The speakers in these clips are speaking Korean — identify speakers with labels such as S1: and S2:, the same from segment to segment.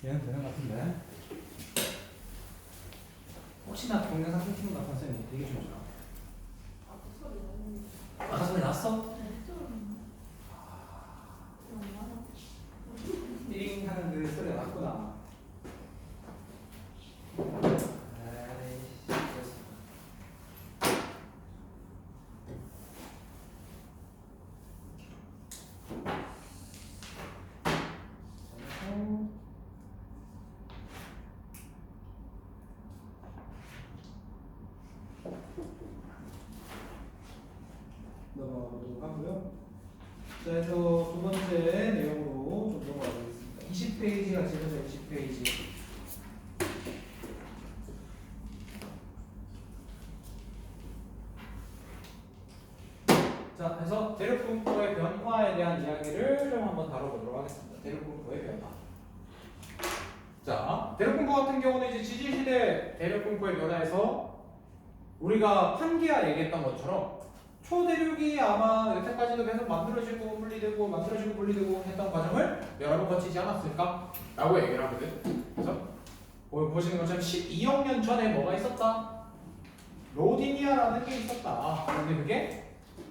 S1: 얘는 되는 것 같은데. 혹시나 동영상 끊기는 것 같은 쌤이 되게 좀 줘. 아까 소리 났어? 띠링 하는 그 소리가 났구나. 에이씨, 그랬어. 넘어가도록 하고요. 자, 그래서 두 번째 내용으로 좀 넘어가겠습니다. 20페이지가 지금서 20페이지. 자, 그래서 대륙분포의 변화에 대한 이야기를 좀 한번 다뤄보도록 하겠습니다. 대륙분포의 변화. 자, 대륙분포 같은 경우는 이제 지질시대 대륙분포의 변화에서 우리가 판기아 얘기했던 것처럼 초대륙이 아마 여태까지도 계속 만들어지고 분리되고 만들어지고 분리되고 했던 과정을 여러 번 거치지 않았을까? 라고 얘기를 하거든. 그래서 보시는 것처럼 12억 년 전에 뭐가 있었다? 로디니아라는 게 있었다. 그런데 그게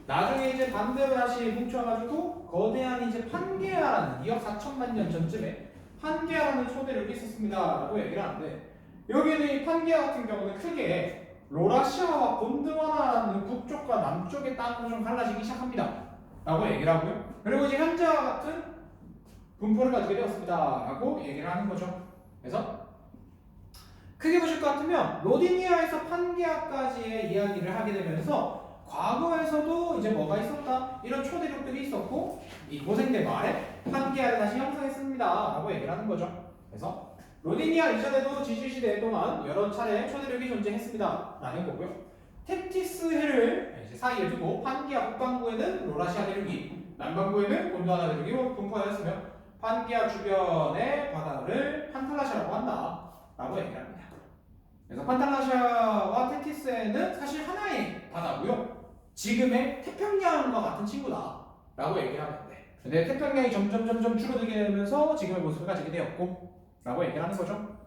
S1: 나중에 이제 반대로 다시 뭉쳐가지고 거대한 이제 판게아라는 2억 4천만 년 전쯤에 판게아라는 초대륙이 있었습니다. 라고 얘기를 하는데 여기는 이 판게아 같은 경우는 크게 로라시아와 곤드와나라는 북쪽과 남쪽의 땅으로 좀 갈라지기 시작합니다. 라고 얘기를 하고요. 그리고 이제 현재와 같은 분포를 가지게 되었습니다. 라고 얘기를 하는 거죠. 그래서 크게 보실 것 같으면 로디니아에서 판게아까지의 이야기를 하게 되면서 과거에서도 이제 뭐가 있었다? 이런 초대륙들이 있었고 이 고생대 말에 판게아를 다시 형성했습니다. 라고 얘기를 하는 거죠. 그래서 로디니아 이전에도 지질시대 동안 여러 차례 초대륙이 존재했습니다. 라는 거고요. 테티스 해를 사이에 두고 판게아 북반구에는 로라시아 대륙이 남반구에는 곤도와나 대륙이 분포하였으며 판게아 주변의 바다를 판탈라시아라고 한다. 라고 얘기를 합니다. 그래서 판탈라시아와 테티스에는 사실 하나의 바다고요. 지금의 태평양과 같은 친구다. 라고 얘기를 하는데 근데 태평양이 점점 줄어들게 되면서 지금의 모습을 가지게 되었고 라고 얘기를 하는 거죠.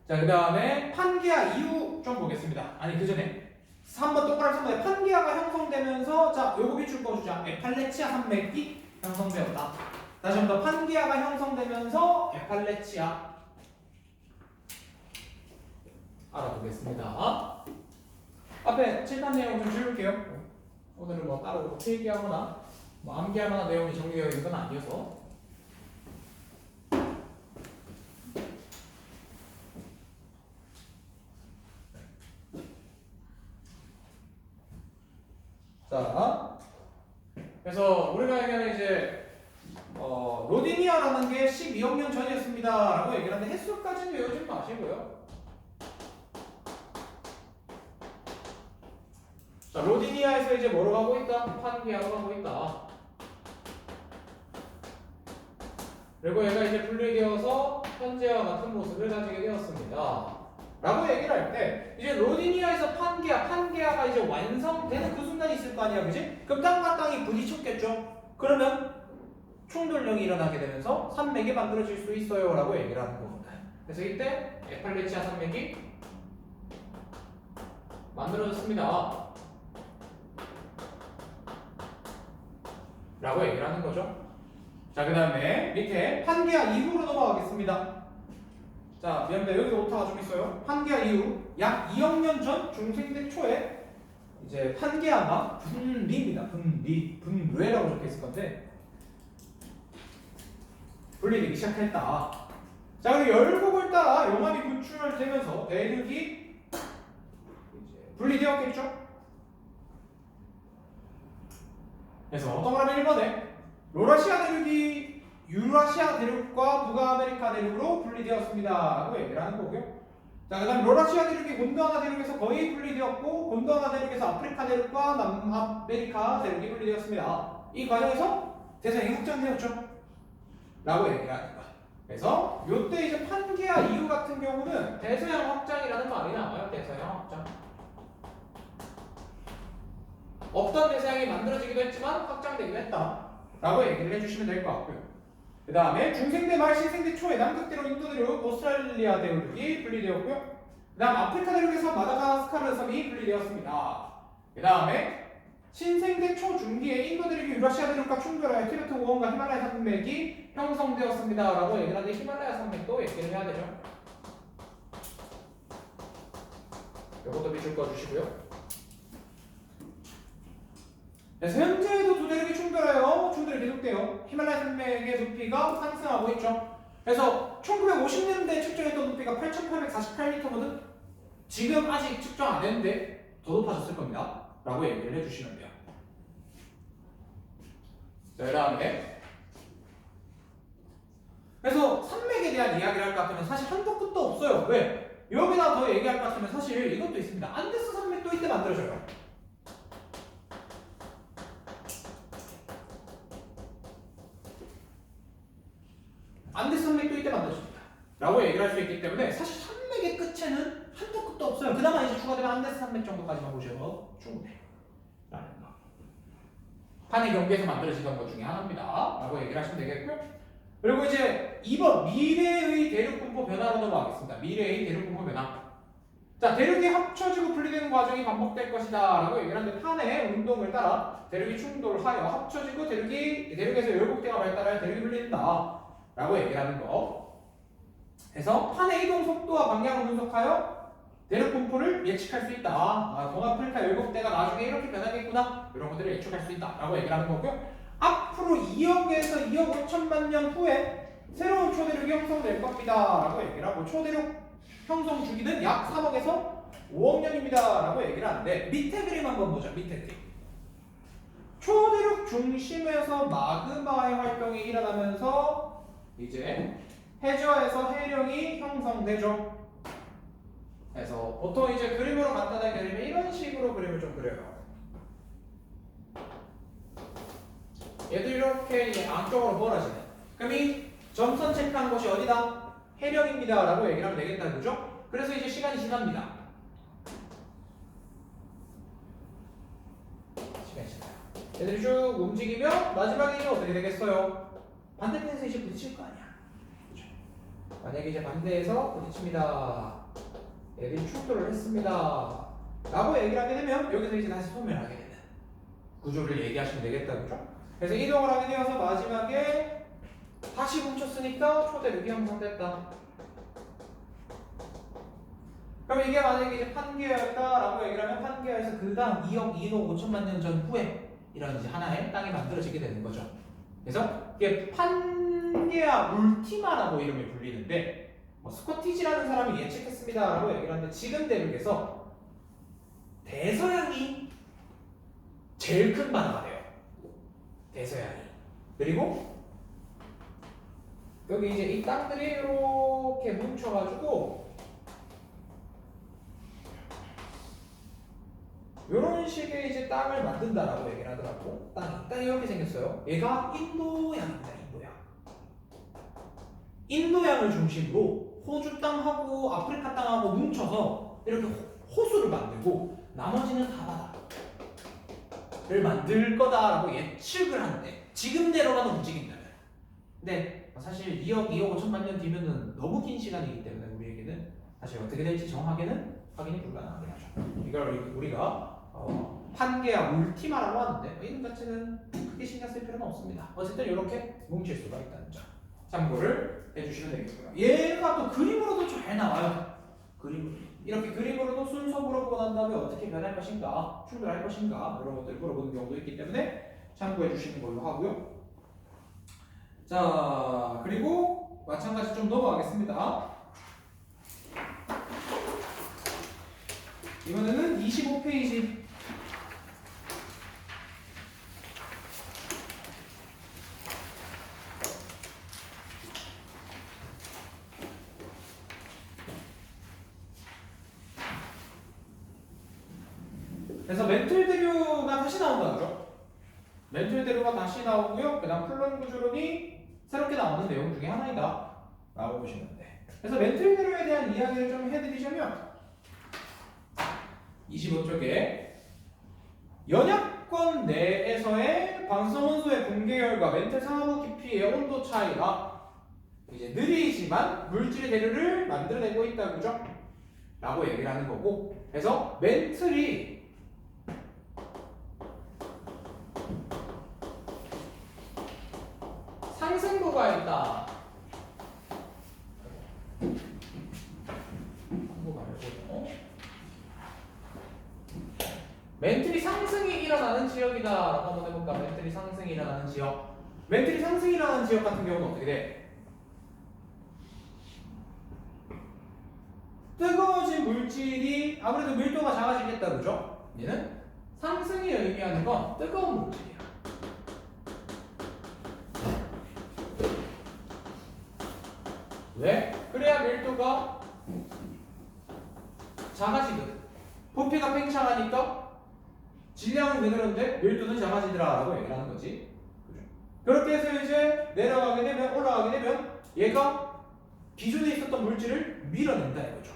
S1: 자, 그 다음에 판게아 이후 좀 보겠습니다. 아니 그 전에 3번 똑바로 3번에 판게아가 형성되면서 자 요거 밑줄 꺼주자. 에팔레치아 산맥이 형성되었다. 다시 한번 더 판게아가 형성되면서 에팔레치아 알아보겠습니다. 앞에 칠판 내용 좀 지울게요. 오늘은 뭐 따로 필기하거나 뭐 암기할 만한 내용이 정리되어 있는 건 아니어서. 자, 그래서 우리가 얘기하는 이제 로디니아라는 게 12억 년 전이었습니다. 라고 얘기를 하는데 횟수까지는 외우지 마시고요. 자, 로디니아에서 이제 뭐로 가고 있다? 판게아로 가고 있다. 그리고 얘가 이제 분리되어서 현재와 같은 모습을 가지게 되었습니다. 라고 얘기를 할 때 이제 로디니아에서 판게아가 이제 완성되는 그 순간이 있을 거 아니야, 그지? 그럼 땅과 땅이 부딪혔겠죠? 그러면 충돌령이 일어나게 되면서 산맥이 만들어질 수 있어요 라고 얘기를 하는 겁니다. 그래서 이때 에팔레치아 산맥이 만들어졌습니다 라고 얘기를 하는 거죠. 자, 그 다음에 밑에 판게아 이후로 넘어가겠습니다. 자, 미안합니다. 여기도 오타가 좀 있어요. 판게아 이후 약 2억 년 전 중생대 초에 이제 판게아가 분리입니다. 분뇌라고 적혀 있을 건데 분리되기 시작했다. 자, 그리고 열곡을 따라 용암이 분출되면서 대륙이 이제 분리되었겠죠. 그래서 동그라미 1번에 로라시아 대륙이 유라시아 대륙과 북아메리카 대륙으로 분리되었습니다. 라고 얘기를 하는 거고요. 자, 그 다음 로라시아 대륙이 곤도와나 대륙에서 거의 분리되었고 곤도와나 대륙에서 아프리카 대륙과 남아메리카 대륙이 분리되었습니다. 이 과정에서 대서양이 확장되었죠. 라고 얘기를 하는 거야. 그래서 요때 이제 판게아 이후 같은 경우는 대서양 확장이라는 말이 나와요. 대서양 확장. 없던 대서양이 만들어지기도 했지만 확장되기도 했다. 라고 얘기를 해주시면 될 것 같고요. 그 다음에 중생대 말 신생대 초에 남극대로 인도대륙 오스트랄리아 대륙이 분리되었고요. 그 다음 아프리카 대륙에서 마다가스카르 섬이 분리되었습니다. 그 다음에 신생대 초중기에 인도 대륙이 유라시아 대륙과 충돌하여 티베트 우원과 히말라야 산맥이 형성되었습니다. 라고 얘기를 하는데 히말라야 산맥도 얘기를 해야 되죠. 요것도 밑줄 꺼주시고요. 그래서 현재에도 두 대륙이 충돌이 계속돼요. 히말라야 산맥의 높이가 상승하고 있죠. 그래서 1950년대 측정했던 높이가 8,848m거든. 지금 아직 측정 안 했는데 더 높아졌을 겁니다. 라고 얘기를 해주시면 돼요. 자, 그 다음에 그래서 산맥에 대한 이야기를 할 것 같으면 사실 한도 끝도 없어요. 왜? 여기다 더 얘기할 것 같으면 사실 이것도 있습니다. 안데스 산맥도 이때 만들어져요. 안데스 산맥도 이때 만들어집니다. 라고 얘기를 할 수 있기 때문에 사실 산맥의 끝에는 한도 끝도 없어요. 그나마 이제 추가되면 안데스 산맥 정도까지만 보셔도 충분해요. 라는 거. 판의 경계에서 만들어지던 것 중에 하나입니다. 라고 얘기를 하시면 되겠고요. 그리고 이제 2번 미래의 대륙분포 변화로 넘어가겠습니다. 미래의 대륙분포 변화. 자, 대륙이 합쳐지고 분리되는 과정이 반복될 것이다 라고 얘기를 하는데 판의 운동을 따라 대륙이 충돌하여 합쳐지고 대륙에서 열곡대가 발달하여 대륙이 분리된다 라고 얘기를 하는 거. 그래서 판의 이동 속도와 방향을 분석하여 대륙 분포를 예측할 수 있다. 동아프리카 열곡대가 나중에 이렇게 변하겠구나. 이런 것들을 예측할 수 있다 라고 얘기를 하는 거고요. 앞으로 2억에서 2억 5천만 년 후에 새로운 초대륙이 형성될 겁니다 라고 얘기를 하고, 초대륙 형성 주기는 약 3억에서 5억 년입니다 라고 얘기를 하는데, 밑에 그림 한번 보자. 밑에 그림. 초대륙 중심에서 마그마의 활동이 일어나면서 이제 해저에서 해령이 형성되죠. 그래서 보통 이제 그림으로 간단하게 그리면 이런 식으로 그림을 좀 그려요. 얘도 이렇게 이제 안쪽으로 벌어지네. 그럼 이 점선 체크한 곳이 어디다? 해령입니다 라고 얘기를 하면 되겠다, 그죠? 그래서 이제 시간이 지납니다. 시간이 지나요. 얘들이 쭉 움직이면 마지막에 어떻게 되겠어요? 반대편에서 이제 부딪힐 거 아니야. 그죠? 만약에 이제 반대에서 부딪힙니다. 얘들이 충돌을 했습니다 라고 얘기를 하게 되면 여기서 이제 다시 소멸하게 되는 구조를 얘기하시면 되겠다, 그죠? 그래서 이동을 하게 되어서 마지막에 다시 뭉쳤으니까 초대륙이 형성됐다. 그럼 이게 만약에 이제 판게아였다라고 얘기를 하면 판게아에서 그 다음 2억 5천만 년 전 후에 이런 이제 하나의 땅이 만들어지게 되는 거죠. 그래서 이게 판게아 울티마라고 이름이 불리는데, 스코티지라는 사람이 예측했습니다라고 얘기를 하는데, 지금 대륙에서 대서양이 제일 큰 바다가 돼요. 대서양이. 그리고 여기 이제 이 땅들이 이렇게 뭉쳐가지고 이런 식의 이제 땅을 만든다라고 얘기를 하더라고. 땅이 이렇게 생겼어요. 얘가 인도양입니다. 인도양을 중심으로 호주 땅하고 아프리카 땅하고 뭉쳐서 이렇게 호수를 만들고 나머지는 다 바다를 만들 거다라고 예측을 하는데, 지금대로만 움직인다면. 근데 사실 2억 5천만 년 뒤면은 너무 긴 시간이기 때문에 우리에게는 사실 어떻게 될지 정확하게는 확인이 불가능하긴 하죠. 이걸 우리가 판게아 울티마라고 하는데 이름 자체는 크게 신경 쓸 필요는 없습니다. 어쨌든 이렇게 뭉칠 수가 있다는 점 참고를 해주시면 되겠고요. 얘가 또 그림으로도 잘 나와요. 이렇게 그림으로도 순서 물어보고 난 다음에 어떻게 변할 것인가, 충돌할 것인가, 이런 것들을 물어보는 경우도 있기 때문에 참고해 주시는 걸로 하고요. 자, 그리고 마찬가지 좀 넘어가겠습니다. 이번에는 25페이지. 그래서 멘틀 대류가 다시 나온다는 거죠. 멘틀 대류가 다시 나오고요. 그 다음 플론 구조론이 새롭게 나오는 내용 중에 하나이다 라고 보시면 돼. 그래서 멘틀 대류에 대한 이야기를 좀 해드리자면 25쪽에 연약과 사건 내에서의 방수성 원소의 붕괴 결과 멘트 상하부 깊이의 온도 차이가 이제 느리지만 물질의 대류를 만들어내고 있다, 그죠? 라고 얘기를 하는 거고, 그래서 멘틀이 상승부가 있다. 멘틀이 상승이 일어나는 지역이다라고 한번 해볼까? 멘틀이 상승이 일어나는 지역. 멘틀이 상승이 일어나는 지역 같은 경우는 어떻게 돼? 뜨거워진 물질이 아무래도 밀도가 작아지겠다, 그죠? 얘는 상승이 의미하는 건 뜨거운 물질이야. 왜? 그래야 밀도가 작아지거든. 부피가 팽창하니까 질량은 그대로인데 밀도는 작아지더라라고 얘기를 하는 거지. 그죠? 그렇게 해서 이제 내려가게 되면, 올라가게 되면 얘가 기존에 있었던 물질을 밀어낸다 이거죠.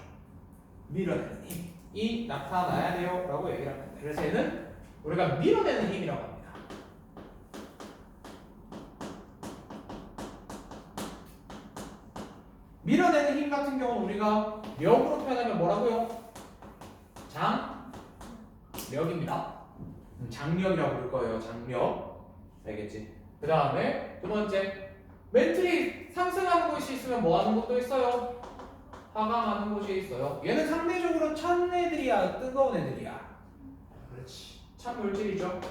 S1: 밀어내는 힘이 나타나야 돼요 라고 얘기를 합니다. 그래서 얘는 우리가 밀어내는 힘이라고 합니다. 밀어내는 힘 같은 경우는 우리가 력으로 표현하면 뭐라고요? 장력입니다. 장력이라고 부를 거예요. 장력. 알겠지? 그 다음에 두 번째, 멘틀이 상승하는 곳이 있으면 뭐 하는 곳도 있어요? 하강하는 곳이 있어요. 얘는 상대적으로 찬 애들이야, 뜨거운 애들이야? 그렇지. 찬 물질이죠.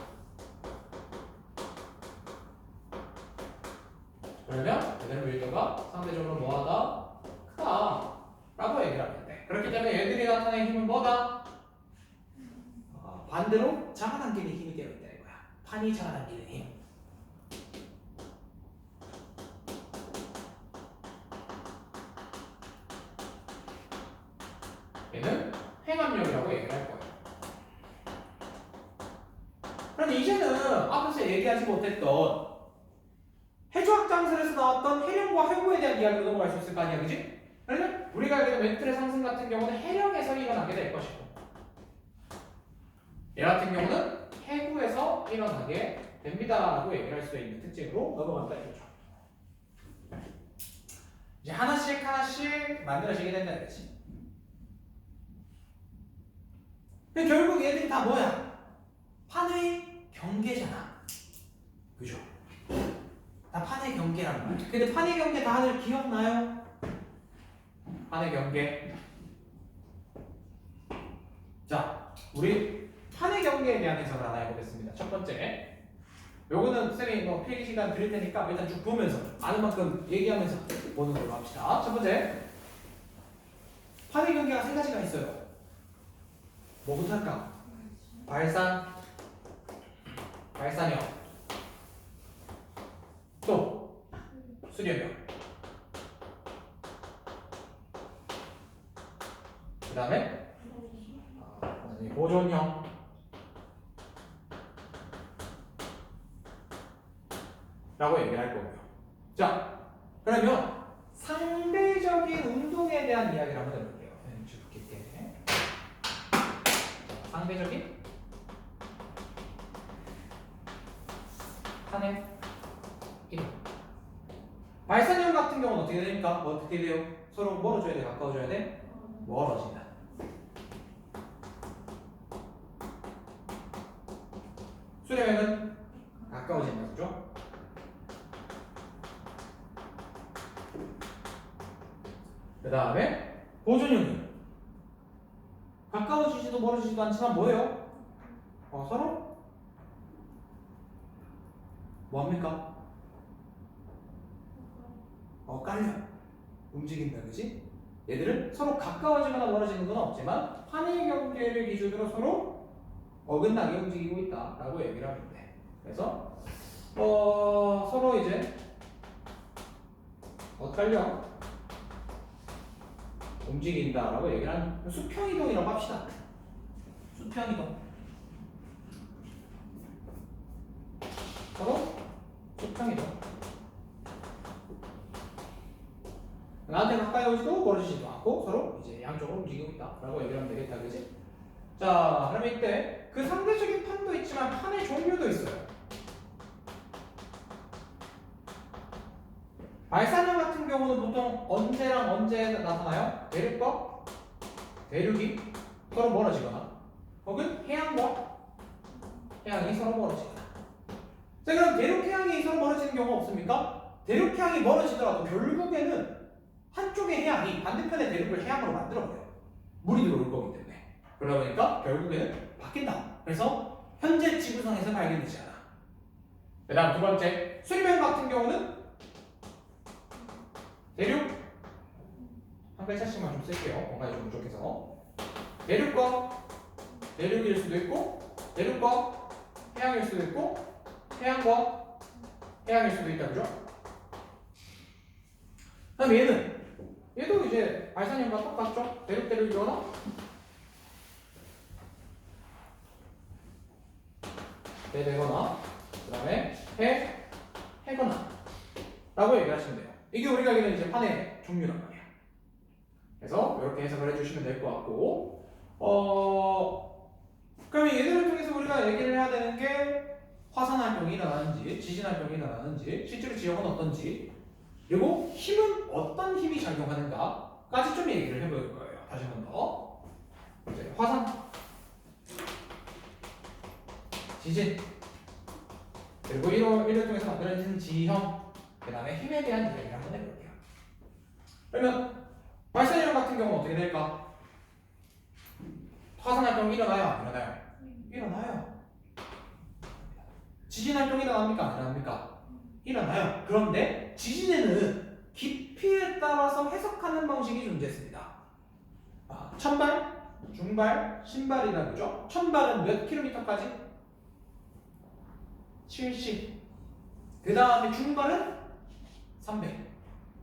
S1: 그러면 얘들 밀도가 상대적으로 뭐하다? 크다 라고 얘기를 하는데, 그렇기 때문에 얘들이 나타내는 힘은 뭐다? 반대로 잡아당기는 힘이 되어있다 이거야. 판이 잡아당기는 힘. 얘는 행압력이라고 얘기를 할 거예요. 그럼 이제는 앞에서 얘기하지 못했던 해조학 장설에서 나왔던 해령과 해고에 대한 이야기로 넘어갈 수 있을 거 아니야, 그지? 그러면 우리가 알게 된 멘틀의 상승 같은 경우는 해령에서 일어나게 될 것이고, 얘 같은 경우는 해구에서 일어나게 됩니다라고 얘기를 할 수 있는 특징으로 넘어간다 이거죠. 이제 하나씩 만들어지게 된다 이거지. 근데 결국 얘들이 다 뭐야? 판의 경계잖아. 그죠? 다 판의 경계란 말이야. 근데 판의 경계 다들 기억나요? 판의 경계. 자, 우리 판의 경계에 대한 해석을 하나 해보겠습니다. 첫 번째, 요거는 쌤이 뭐 필기 시간 드릴 테니까 일단 쭉 보면서 아는 만큼 얘기하면서 보는 걸로 합시다. 첫 번째, 판의 경계가 세 가지가 있어요. 뭐부터 할까? 발산형, 또 수렴형, 그 다음에 보존형, 라고 얘기를 할 거고요. 자, 그러면 상대적인 운동에 대한 이야기를 한번 해볼게요. 줄게. 상대적인 산의 이동. 발산형 같은 경우는 어떻게 됩니까? 어떻게 돼요? 서로 멀어져야 돼? 가까워져야 돼? 멀어진다. 수렴형은 가까워진다, 그죠? 그 다음에 보존형은 가까워지지도 멀어지지도 않지만 뭐예요? 서로 뭐합니까? 깔려 움직인다, 그지? 얘들은 서로 가까워지거나 멀어지는 건 없지만 판의 경계를 기준으로 서로 어긋나게 움직이고 있다라고 얘기를 하면 돼. 그래서 서로 이제 엇갈려 움직인다라고 얘기를 하는 수평이동이라고 합시다. 수평이동. 서로 수평이동. 나한테 가까이 오지도 멀어지지도 않고 서로 이제 양쪽으로 움직이고 있다라고 얘기를 하면 되겠다, 그지? 자, 그러면 이때 그 상대적인 판도 있지만 판의 종류도 있어요. 발산형 같은 경우는 보통 언제랑 언제 나타나요? 대륙과 대륙이 서로 멀어지거나 혹은 해양과 해양이 서로 멀어지거나. 자, 그럼 대륙 해양이 서로 멀어지는 경우 없습니까? 대륙 해양이 멀어지더라도 결국에는 한쪽의 해양이 반대편의 대륙을 해양으로 만들어버려요. 물이 들어올 거기 때문에. 그러다 보니까 결국에는 바뀐다. 그래서 현재 지구상에서 발견되지 않아. 그 다음 두 번째, 수리면 같은 경우는 대륙 한 글자씩만 좀 쓸게요. 공간이 좀 부족해서. 대륙과 대륙일 수도 있고 대륙과 해양일 수도 있고 해양과 해양일 수도 있다. 그죠? 그다음 얘도 이제 발산형과 똑같죠? 대륙이거나 대되거나 그 다음에 해거나 라고 얘기를 하시면 돼요. 이게 우리가 알기는 이제 판의 종류란 말이야. 그래서 이렇게 해석을 해주시면 될 것 같고 그러면 얘들을 통해서 우리가 얘기를 해야 되는 게 화산 활동이 일어나는지 지진 활동이 일어나는지 실제로 지형은 어떤지 그리고 힘은 어떤 힘이 작용하는가까지 좀 얘기를 해볼 거예요. 다시 한 번 더. 이제 화산, 지진, 그리고 이를 통해서 만들어진 지형, 그 다음에 힘에 대한 이야기를 한번 해볼게요. 그러면 발산형 같은 경우는 어떻게 될까? 화산 활동이 일어나요? 안 일어나요? 일어나요. 지진 활동이 일어납니까? 안 일어납니까? 일어나요. 그런데 지진에는 깊이에 따라서 해석하는 방식이 존재했습니다. 천발, 중발, 신발이라고 그러죠. 천발은 몇 킬로미터까지? 70. 그 다음에 중발은 300.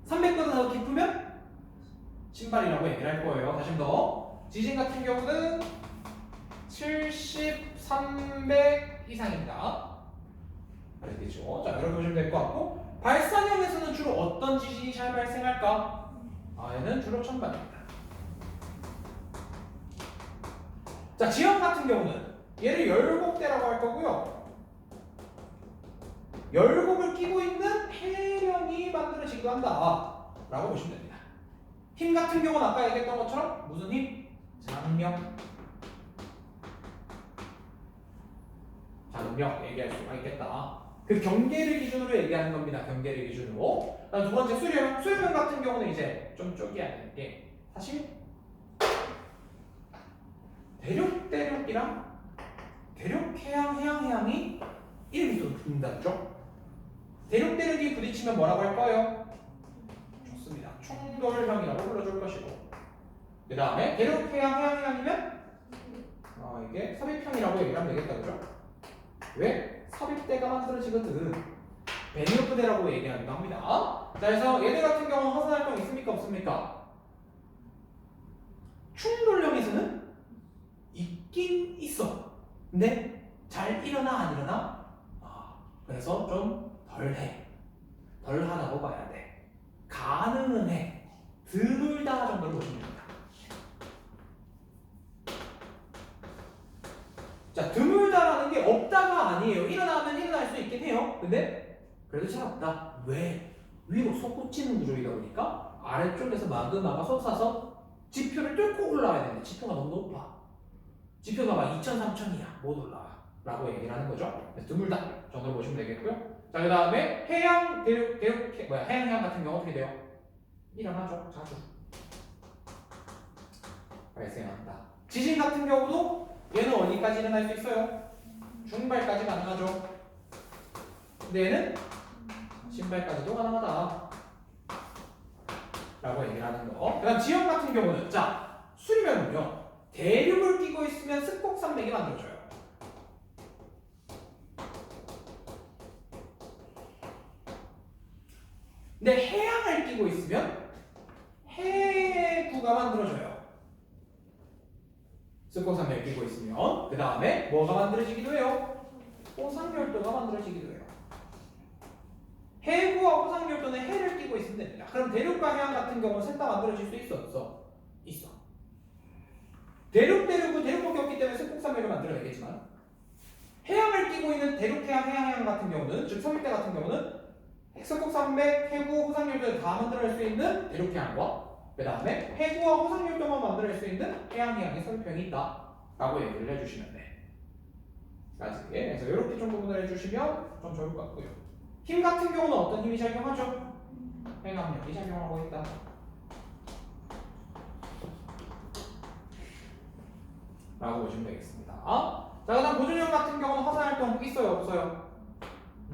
S1: 300보다 더 깊으면 신발이라고 얘기를 할 거예요. 다시 더. 지진 같은 경우는 70, 300 이상입니다. 알겠죠? 자, 이렇게 보시면 될 것 같고 발산형에서는 주로 어떤 지진이 잘 발생할까? 얘는 주로 천발입니다. 자, 지형 같은 경우는 얘를 열곡대라고 할 거고요. 열곡을 끼고 있는 해령이 만들어지기도 한다 라고 보시면 됩니다. 힘 같은 경우는 아까 얘기했던 것처럼 무슨 힘? 장력 얘기할 수가 있겠다. 그 경계를 기준으로 얘기하는 겁니다. 경계를 기준으로. 두 번째 수렴 같은 경우는 이제 좀 쪼개야 되는 게 사실 대륙이랑 해양이 이름이 좀 분다죠. 대륙이 부딪히면 뭐라고 할 거예요? 좋습니다. 충돌형이라고 불러줄 것이고 그 다음에 해양이면 이게 섭입형이라고 얘기를 하면 되겠다. 그죠? 왜? 섭입대가 만들어지거든. 베니오프대라고 얘기하기도 합니다. 자, 그래서 얘네 같은 경우는 화산 활동 있습니까? 없습니까? 충돌형에서는 있긴 있어. 근데 잘 일어나 안 일어나? 그래서 좀 덜하다고 봐야 돼. 가능은 해. 드물다 정도로 보시면 됩니다. 자, 드물다라는 게 없다가 아니에요. 일어나면 일어날 수 있긴 해요. 근데 그래도 잘 없다. 왜? 위로 솟구치는 구조이다 보니까 아래쪽에서 마그마가 솟아서 지표를 뚫고 올라와야 되는데 지표가 너무 높아. 지표가 막 2,000, 3,000이야. 못 올라와. 라고 얘기를 하는 거죠. 그래서 드물다 정도로 보시면 되겠고요. 자, 그 다음에 해양 같은 경우 어떻게 돼요? 일어나죠. 자주 발생한다. 지진 같은 경우도 얘는 어디까지 일어날 수 있어요? 중발까지 가능하죠. 근데 얘는 신발까지도 가능하다 라고 얘기를 하는 거. 그 다음 지형 같은 경우는 자, 수리면은요 대륙을 끼고 있으면 습곡산맥이 만들어져요. 근데 해양을 끼고 있으면 해구가 만들어져요. 습곡산맥을 끼고 있으면 그 다음에 뭐가 만들어지기도 해요? 호상열도가 만들어지기도 해요. 해구와 호상열도는 해를 끼고 있으면 됩니다. 그럼 대륙과 해양 같은 경우는 셋 다 만들어질 수 있어? 없어? 있어. 대륙밖에 없기 때문에 습곡산맥을 만들어내겠지만 해양을 끼고 있는 대륙해양, 해양해양 같은 경우는, 즉 서울대 같은 경우는 엑스폭 산맥, 해구, 호상열도를 다 만들어낼 수 있는 대륙해양과 그 다음에 해구와 호상열도만 만들어낼 수 있는 해양해양의 서울평이 있다 라고 얘기를 해주시면 돼. 그래서 이렇게 좀 구분을 해주시면 좀 좋을 것 같고요. 힘 같은 경우는 어떤 힘이 작용하죠? 행압력이 작용하고 있다 라고 보시면 되겠습니다. 자, 그 다음 보존형 같은 경우는 화산활동 있어요? 없어요?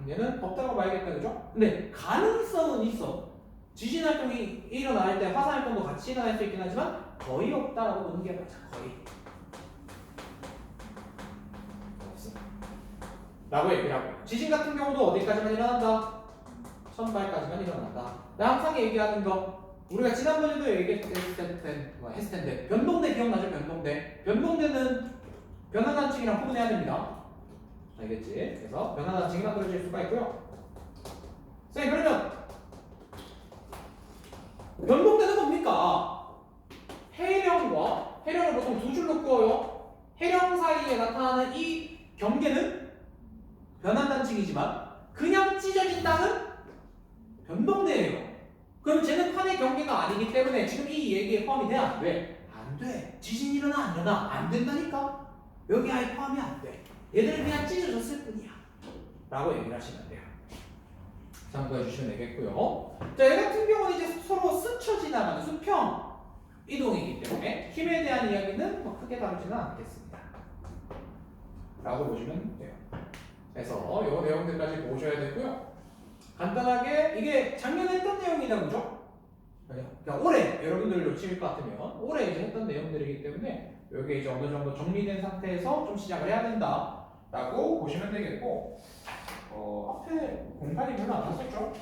S1: 얘는 없다고 봐야겠다, 그죠? 근데 가능성은 있어. 지진활동이 일어날 때 화산활동도 같이 일어날 수 있긴 하지만 거의 없다라고 보는 게 맞아. 거의 없어 라고 얘기를 하고, 지진 같은 경우도 어디까지만 일어난다? 선발까지만 일어난다. 나 항상 얘기하는 거, 우리가 지난번에도 얘기했을 텐데 변동대 기억나죠? 변동대는 변화단층이랑 구분해야 됩니다. 알겠지? 그래서 변화단층이 만들어질 수가 있고요. 선생님, 그러면 변동대는 뭡니까? 해령을 보통 두 줄로 그어요. 해령 사이에 나타나는 이 경계는 변환단층이지만 그냥 찢어진 땅은 변동대예요. 그럼 쟤는 판의 경계가 아니기 때문에 지금 이 얘기에 포함이 돼? 안 돼? 안 돼. 지진이 일어나 안 일어나? 안 된다니까? 여기 아예 포함이 안 돼. 얘들은 그냥 찢어졌을 뿐이야 라고 얘기를 하시면 돼요. 참고해 주시면 되겠고요. 자, 얘 같은 경우는 이제 서로 스쳐 지나가는 수평 이동이기 때문에 힘에 대한 이야기는 뭐 크게 다루지는 않겠습니다 라고 보시면 돼요. 그래서 이 내용들까지 보셔야 되고요. 간단하게 이게 작년에 했던 내용이다, 그죠? 그러니까 올해 여러분들 놓칠 것 같으면 올해 이제 했던 내용들이기 때문에 여기 이제 어느 정도 정리된 상태에서 좀 시작을 해야 된다 라고 보시면 되겠고, 앞에 공간이 별로 안 났었죠?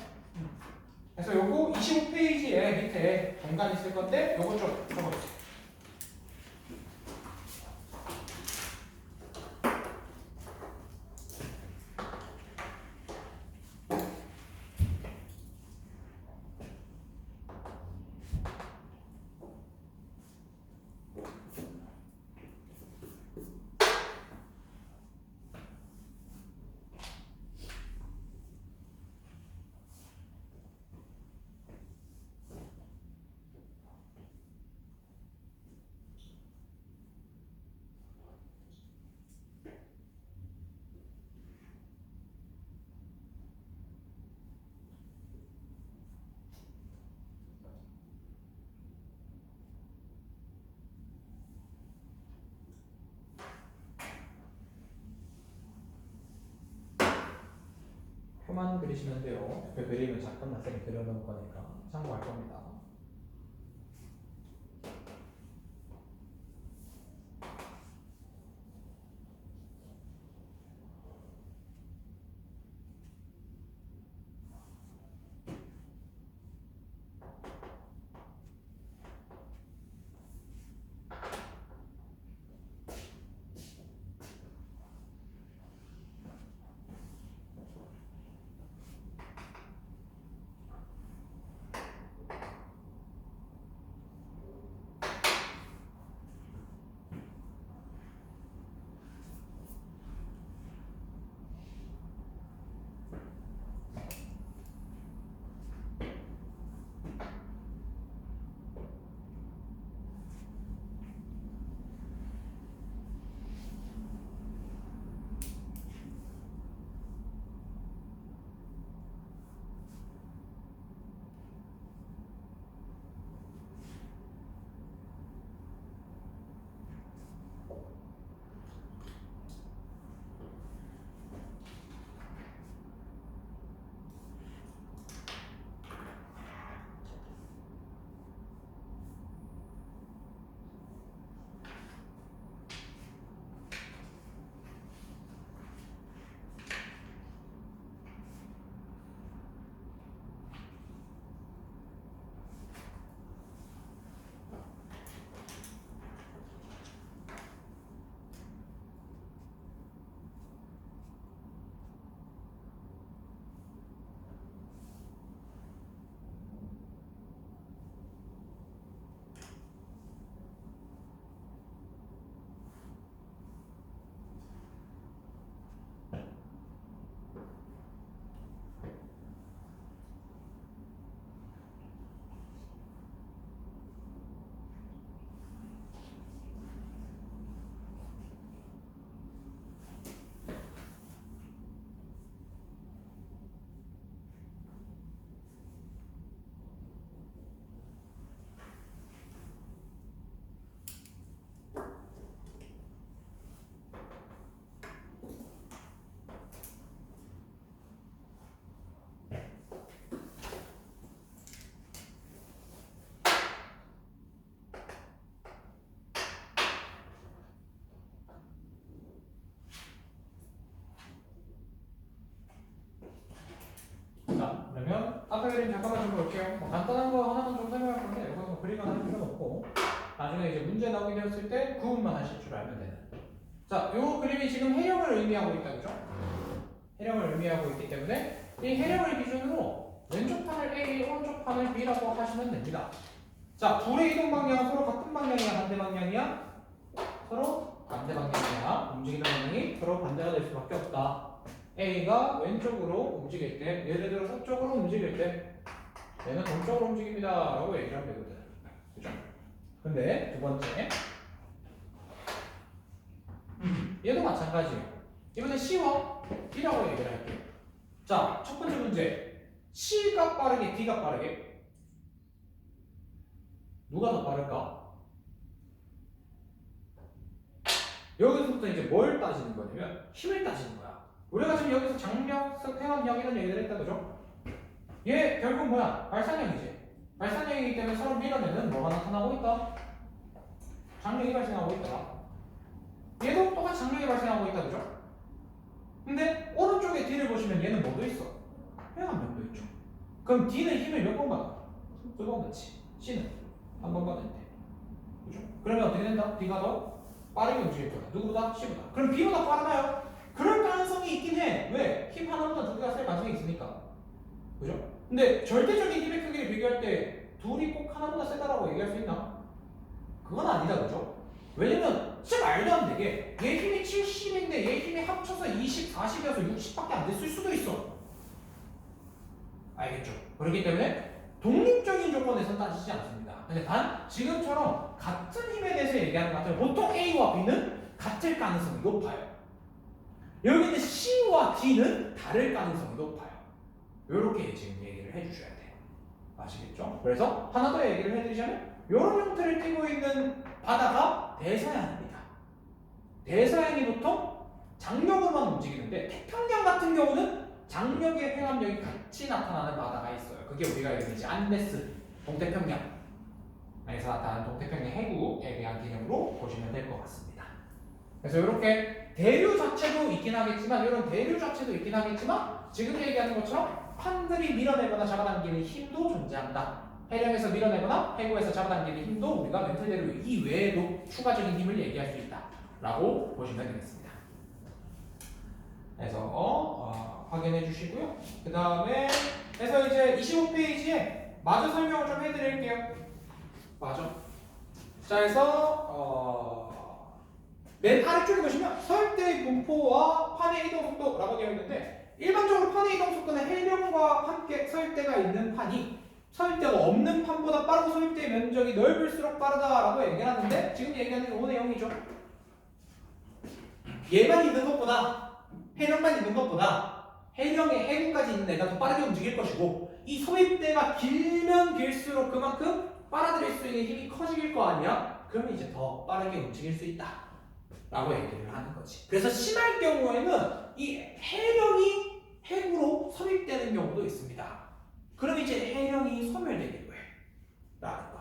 S1: 그래서 요거 25페이지에 밑에 공간이 있을 건데 요거 좀 적어주세요. 표만 그리시면 돼요. 그 그림은 잠깐만 쌤이 그려놓을 거니까 참고할 겁니다. 아까 그림 잠깐만 좀 볼게요. 간단한 거 하나만 좀 설명할 건데 이거 뭐 그림만 할 필요는 없고 나중에 이제 문제 나오게 되었을 때 구분만 하실 줄 알면 되는. 자, 요 그림이 지금 해령을 의미하고 있다, 그죠? 해령을 의미하고 있기 때문에 이 해령을 기준으로 왼쪽 판을 A, 오른쪽 판을 B라고 하시면 됩니다. 자, 둘의 이동 방향은 서로 같은 방향이야, 반대 방향이야? 서로 반대 방향이야. 움직이는 방향이 서로 반대가 될 수밖에 없다. A가 왼쪽으로 움직일 때, 예를 들어 서쪽으로 움직일 때, 얘는 동쪽으로 움직입니다. 라고 얘기를 하면 되거든. 그죠? 근데 두 번째, 얘도 마찬가지예요. 이번엔 C와 D라고 얘기를 할게요. 자, 첫 번째 문제. C가 빠르게, D가 빠르게? 누가 더 빠를까? 여기서부터 이제 뭘 따지는 거냐면 힘을 따지는 거야. 우리가 지금 여기서 장력, 회원력 이런 얘기를 했다, 그죠? 얘 결국 뭐야? 발산력이지. 발산력이기 때문에 서로 밀어내는 뭐가 나타나고 있다? 장력이 발생하고 있다. 얘도 똑같이 장력이 발생하고 있다, 그죠? 근데 오른쪽에 D를 보시면 얘는 뭐도 있어? 회원력도 있죠. 그럼 D는 힘을 몇 번 받아? 2번 받지. C는 한 번 받는데. 그죠? 그러면 어떻게 된다? D가 더 빠르게 움직일 거다. 누구보다? C보다. 그럼 B보다 빠르나요? 그럴 가능성이 있긴 해. 왜? 힘 하나보다 두 개가 셀 가능성이 있으니까. 그죠? 근데 절대적인 힘의 크기를 비교할 때 둘이 꼭 하나보다 세다라고 얘기할 수 있나? 그건 아니다, 그죠? 왜냐면 진짜 말도 안 되게 얘 힘이 70인데 얘 힘이 합쳐서 20, 40이어서 60밖에 안 됐을 수도 있어. 알겠죠? 그렇기 때문에 독립적인 조건에서 따지지 않습니다. 근데 단 지금처럼 같은 힘에 대해서 얘기하는 것 같아요. 보통 A와 B는 같을 가능성이 높아요. 여기는 C와 D는 다를 가능성이 높아요. 이렇게 지금 얘기를 해주셔야 돼요. 아시겠죠? 그래서 하나 더 얘기를 해드리자면 이런 형태를 띠고 있는 바다가 대서양입니다. 대서양이 보통 장력으로만 움직이는데 태평양 같은 경우는 장력의 회합력이 같이 나타나는 바다가 있어요. 그게 우리가 이제 안데스 동태평양에서 나타나는 동태평양 해구에 대한 개념으로 보시면 될 것 같습니다. 그래서 이렇게 대류 자체도 있긴 하겠지만 이런 대류 자체도 있긴 하겠지만 지금 얘기하는 것처럼 판들이 밀어내거나 잡아당기는 힘도 존재한다. 해령에서 밀어내거나 해구에서 잡아당기는 힘도 우리가 멘틀 대류 이외에도 추가적인 힘을 얘기할 수 있다 라고 보시면 되겠습니다. 그래서 확인해 주시고요. 그 다음에 그래서 이제 25페이지에 마저 설명을 좀 해드릴게요. 마저. 자, 그래서 맨 아래쪽에 보시면 서울대의 분포와 판의 이동 속도라고 되어 있는데 일반적으로 판의 이동 속도는 해령과 함께 서울대가 있는 판이 서울대가 없는 판보다 빠르고 서울대의 면적이 넓을수록 빠르다라고 얘기하는데 지금 얘기하는 게 이 내용이죠. 얘만 있는 것보다 해령만 있는 것보다 해령에 해구까지 있는 애가 더 빠르게 움직일 것이고 이 소입대가 길면 길수록 그만큼 빨아들일 수 있는 힘이 커질 거 아니야? 그러면 이제 더 빠르게 움직일 수 있다 라고 얘기를 하는 거지. 그래서 심할 경우에는 이 해령이 해구로 소입되는 경우도 있습니다. 그럼 이제 해령이 소멸되기도 해 라는 거.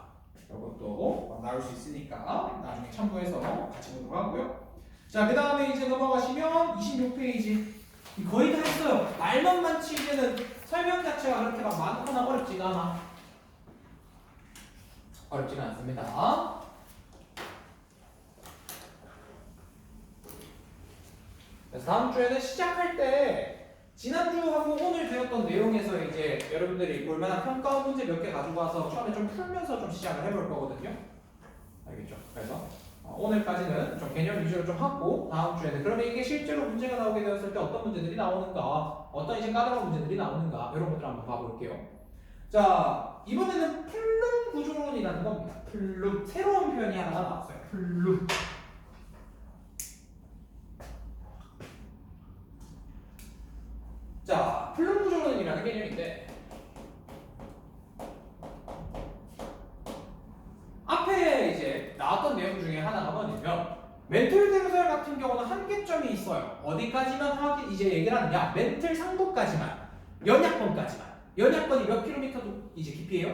S1: 이것도 나올 수 있으니까 나중에 참고해서 같이 보도록 하고요. 자, 그 다음에 이제 넘어가시면 26페이지 거의 다 했어요. 말만 많지 이제는 설명 자체가 그렇게 막 많거나 어렵지가 않아. 어렵지가 않습니다. 그래서 다음 주에는 시작할 때 지난주하고 오늘 배웠던 내용에서 이제 여러분들이 볼만한 평가 문제 몇 개 가지고 와서 처음에 좀 풀면서 좀 시작을 해볼 거거든요. 알겠죠? 그래서 오늘까지는 좀 개념 위주로 좀 하고 다음 주에는 그러면 이게 실제로 문제가 나오게 되었을 때 어떤 문제들이 나오는가, 어떤 이제 까다로운 문제들이 나오는가 이런 것들 한번 봐볼게요. 자, 이번에는 플룸 구조론이라는 겁니다. 플룸 새로운 표현이 하나 나왔어요. 플룸. 자, 플룸 구조론이라는 개념인데 앞에 이제 나왔던 내용 중에 하나가 뭐냐면 멘틀 대로설 같은 경우는 한계점이 있어요. 어디까지만 이제 얘기를 하느냐? 멘틀 상부까지만, 연약권까지만. 연약권이 몇 킬로미터도 이제 깊이에요?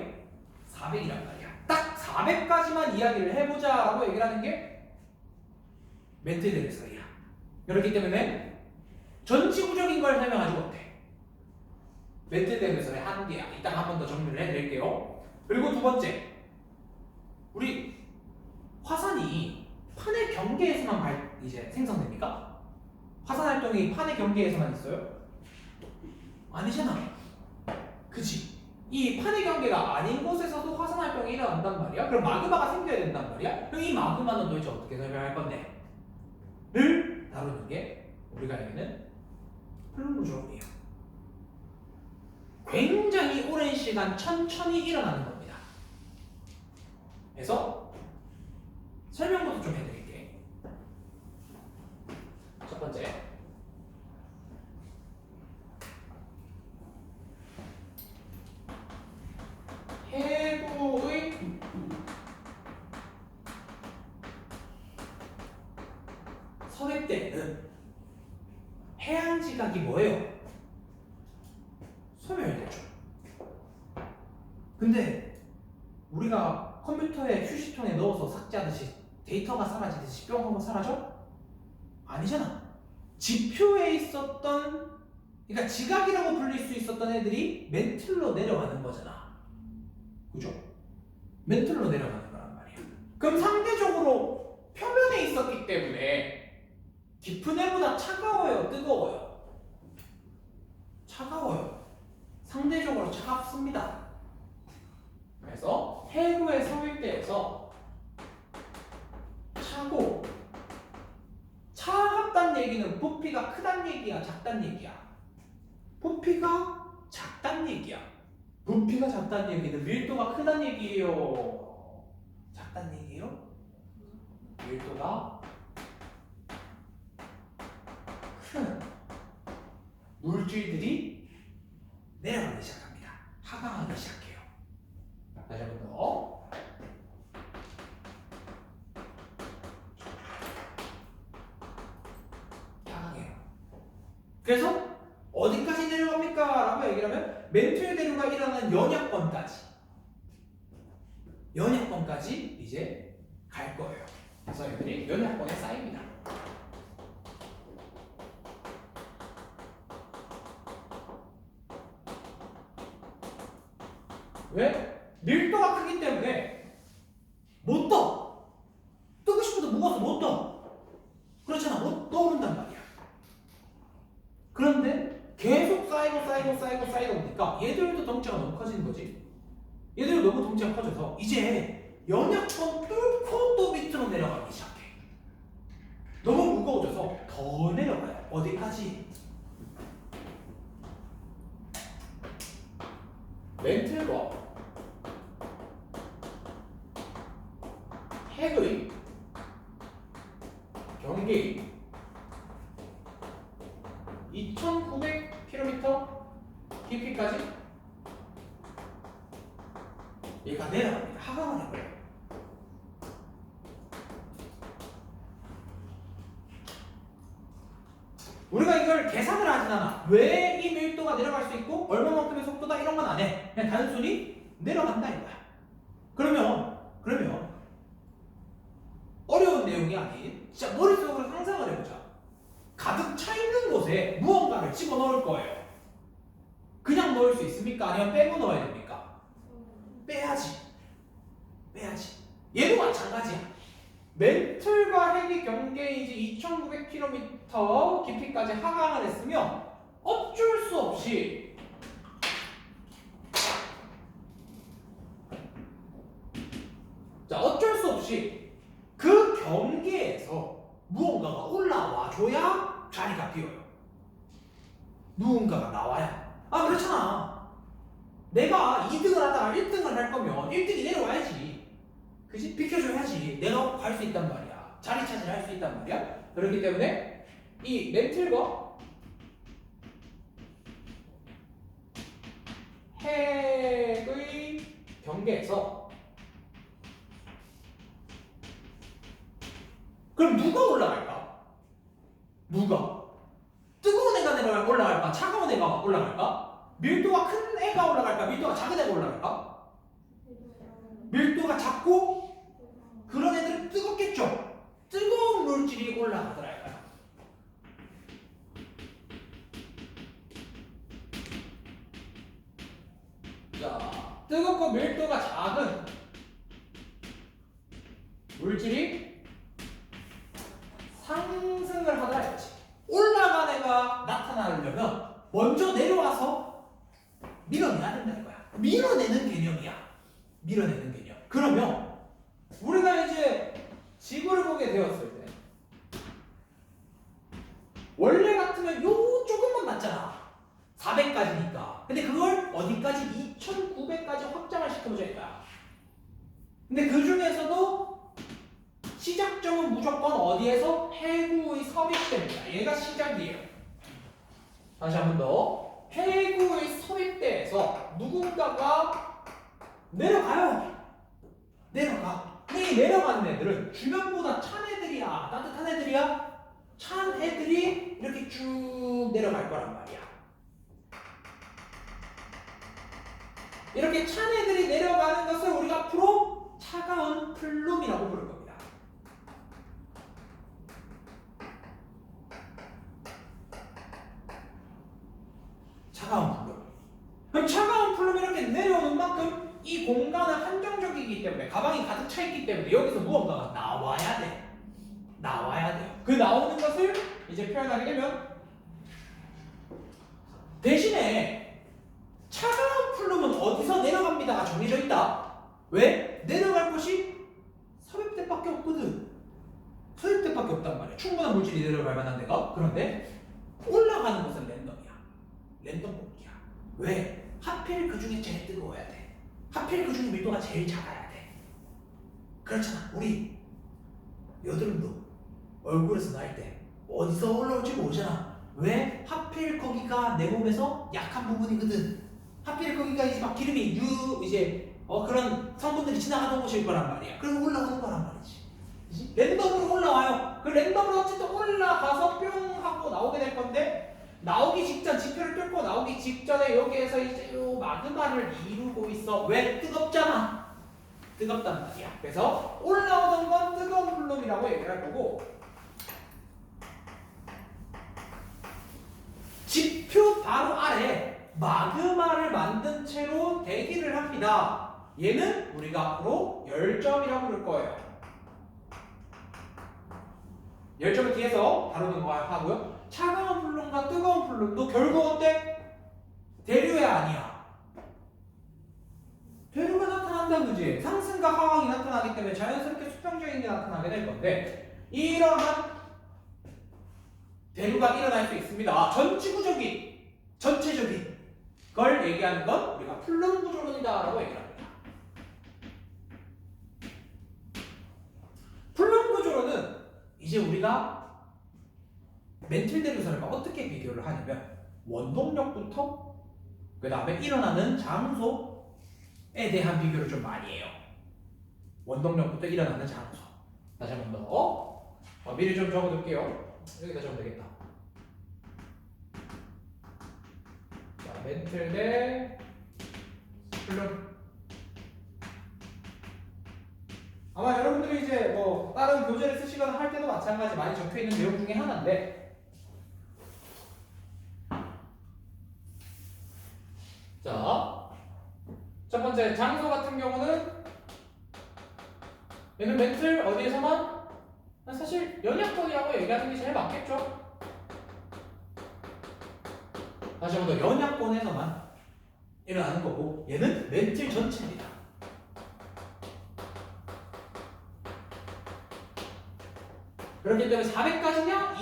S1: 400이란 말이야. 딱 400까지만 이야기를 해보자라고 얘기를 하는 게 멘틀 대로설이야. 그렇기 때문에 전지구적인 걸 설명하지 못해. 멘틀 대응에서의 한계야. 이따가 한 번 더 정리를 해드릴게요. 그리고 두 번째, 우리 화산이 판의 경계에서만 이제 생성됩니까? 화산 활동이 판의 경계에서만 있어요? 아니잖아. 그치? 이 판의 경계가 아닌 곳에서도 화산 활동이 일어난단 말이야. 그럼 마그마가 생겨야 된단 말이야. 그럼 이 마그마는 도대체 어떻게 설명할 건데? 를 다루는 게 우리가 알기는 플루조이에요. 굉장히 오랜 시간 천천히 일어나는 겁니다. 그래서 설명부터 좀 해드릴게. 첫 번째, 해구의 서해 때는 해안지각이 뭐예요? 소멸되죠. 근데 우리가 컴퓨터에 휴지통에 넣어서 삭제하듯이 데이터가 사라지듯이 뿅 하고 사라져? 아니잖아. 지표에 있었던, 그러니까 지각이라고 불릴 수 있었던 애들이 멘틀로 내려가는 거잖아. 그죠? 멘틀로 내려가는 거란 말이야. 그럼 상대적으로 표면에 있었기 때문에 깊은 애보다 차가워요, 뜨거워요? 차가워요. 상대적으로 차갑습니다. 그래서 해구의 서울대에서 차고, 차갑다는 얘기는 부피가 크단 얘기야, 작단 얘기야? 부피가 작단 얘기야. 부피가 작단 얘기는 밀도가 크단 얘기예요, 작단 얘기예요? 밀도가 큰 물질들이 내려가기 시작합니다. 하강하기 시작해요. 다시 한 번 더. 하강해요. 그래서 어디까지 내려갑니까? 라고 얘기를 하면 멘틀 대류가 일어나는 연약권까지 이제 갈 거예요. 그래서 얘들이 연약권에 쌓입니다. 왜? 밀도가 크기 때문에 못 떠. 뜨고 싶어도 무거워서 못 떠. 그렇잖아. 못 떠오른단 말이야. 그런데 계속 쌓이다 보니까 얘들도 덩치가 너무 커지는 거지. 얘들 너무 덩치가 커져서 이제 연약권 뚫고 또 밑으로 내려가기 시작해. 너무 무거워져서 더 내려가요. 어디까지? 멘틀과 핵의 경계인 2,900km 깊이까지 얘가 내려갑니다. 하강을 해버려요. 우리가 이걸 계산을 하진 않아. 왜 이 밀도가 내려갈 수 있고 얼마만큼의 속도다 이런 건 안 해. 그냥 단순히 내려간다 이거야. 그러면 어려운 내용이 아닌 진짜 머릿속으로 상상을 해보자. 가득 차 있는 곳에 무언가를 집어넣을 거예요. 그냥 넣을 수 있습니까? 아니면 빼고 넣어야 됩니까? 빼야지. 얘도 마찬가지야. 멘틀과 핵의 경계이지 2,900km 깊이까지 하강을 했으면 어쩔 수 없이 그 경계에서 무언가가 올라와 줘야 자리가 비어요. 누군가가 나와야. 그렇잖아. 내가 2등을 하다가 1등을 할 거면 1등이 내려와야지. 그치? 비켜줘야지. 내가 갈 수 있단 말이야. 자리 차지를 할 수 있단 말이야. 그렇기 때문에 이 멘틀과 핵의 경계에서 그럼 누가 올라갈까? 뜨거운 애가 올라갈까? 차가운 애가 올라갈까? 밀도가 큰 애가 올라갈까? 밀도가 작은 애가 올라갈까? 밀도가 작고 그런 애들은 뜨겁겠죠? 뜨거운 물질이 올라가더라. 뜨겁고 밀도가 작은 물질이 상승을 하다 했지. 올라간 애가 나타나려면 먼저 내려와서 밀어내야 된다는 거야. 밀어내는 개념이야. 밀어내는 개념. 그러면 우리가 이제 지구를 보게 되었을 때 원래 같으면 요 조금만 낮잖아. 400까지니까. 근데 그걸 어디까지? 2900까지 확장을 시켜보자 이거야. 근데 그 중에서도 시작점은 무조건 어디에서? 해구의 섭입대입니다. 얘가 시작이에요. 다시 한 번 더. 해구의 섭입대에서 누군가가 내려가요. 내려가. 근데 이 내려가는 애들은 주변보다 찬 애들이야? 따뜻한 애들이야? 찬 애들이 이렇게 쭉 내려갈 거란 말이야. 이렇게 찬 애들이 내려가는 것을 우리가 앞으로 차가운 플룸이라고 부를 겁니다. 차가운 플룸. 그럼 차가운 플룸이 이렇게 내려오는 만큼 이 공간은 한정적이기 때문에 가방이 가득 차 있기 때문에 여기서 무언가가 나와야 돼. 나와야 돼요. 그 나오는 것을 이제 표현하게 되면 대신에 차가운 플룸은 어디서 내려갑니다가 정해져 있다. 왜? 내려갈 곳이 섭입대밖에 없거든. 섭입대밖에 없단 말이야. 충분한 물질이 내려갈 만한 데가. 그런데 올라가는 것은 랜덤이야. 랜덤 뽑기야. 왜? 하필 그 중에 제일 뜨거워야 돼. 하필 그 중에 밀도가 제일 작아야 돼. 그렇잖아. 우리 여드름도 얼굴에서 날 때 어디서 올라올지 모르잖아. 왜? 하필 거기가 내 몸에서 약한 부분이거든. 하필 거기가 이제 막 기름이 그런 성분들이 지나가던 곳일 거란 말이야. 그럼 올라오는 거란 말이지. 그치? 랜덤으로 올라와요. 그 랜덤으로 어쨌든 올라가서 뿅 하고 나오게 될 건데 나오기 직전, 지표를 뚫고 나오기 직전에 여기에서 이제 요 마그마를 이루고 있어. 왜? 뜨겁잖아. 뜨겁단 말이야. 그래서 올라오는 건 뜨거운 플룸이라고 얘기를 할 거고 지표 바로 아래 마그마를 만든 채로 대기를 합니다. 얘는 우리가 앞으로 열점이라고 부를 거예요. 열점은 뒤에서 다루는 거 하고요. 차가운 플룸과 뜨거운 플룸도 결국 어때? 대류야 아니야? 대류가 나타난다 그지? 상승과 하강이 나타나기 때문에 자연스럽게 수평적인 게 나타나게 될 건데 이러한 대류가 일어날 수 있습니다. 전지구적인, 전체적인 걸 얘기하는 건 우리가 플룸 구조론이다라고 얘기를 합니다. 플룸 구조론은 이제 우리가 멘틀 대류선을 어떻게 비교를 하냐면 원동력부터 그 다음에 일어나는 장소에 대한 비교를 좀 많이 해요. 원동력부터 일어나는 장소. 다시 한 번 더. 미리 좀 적어둘게요. 여기다 적으면 되겠다. 자, 멘틀 대 플룸. 아마 여러분들이 이제 뭐 다른 교재를 쓰시거나 할 때도 마찬가지 많이 적혀 있는 내용 중에 하나인데, 자, 첫 번째 장소 같은 경우는 얘는 멘틀 어디에서만 사실 연약권이라고 얘기하는 게 제일 맞겠죠? 다시 한 번 더 연약권에서만 일어나는 거고 얘는 멘틀 전체입니다. 그렇기 때문에 400까지냐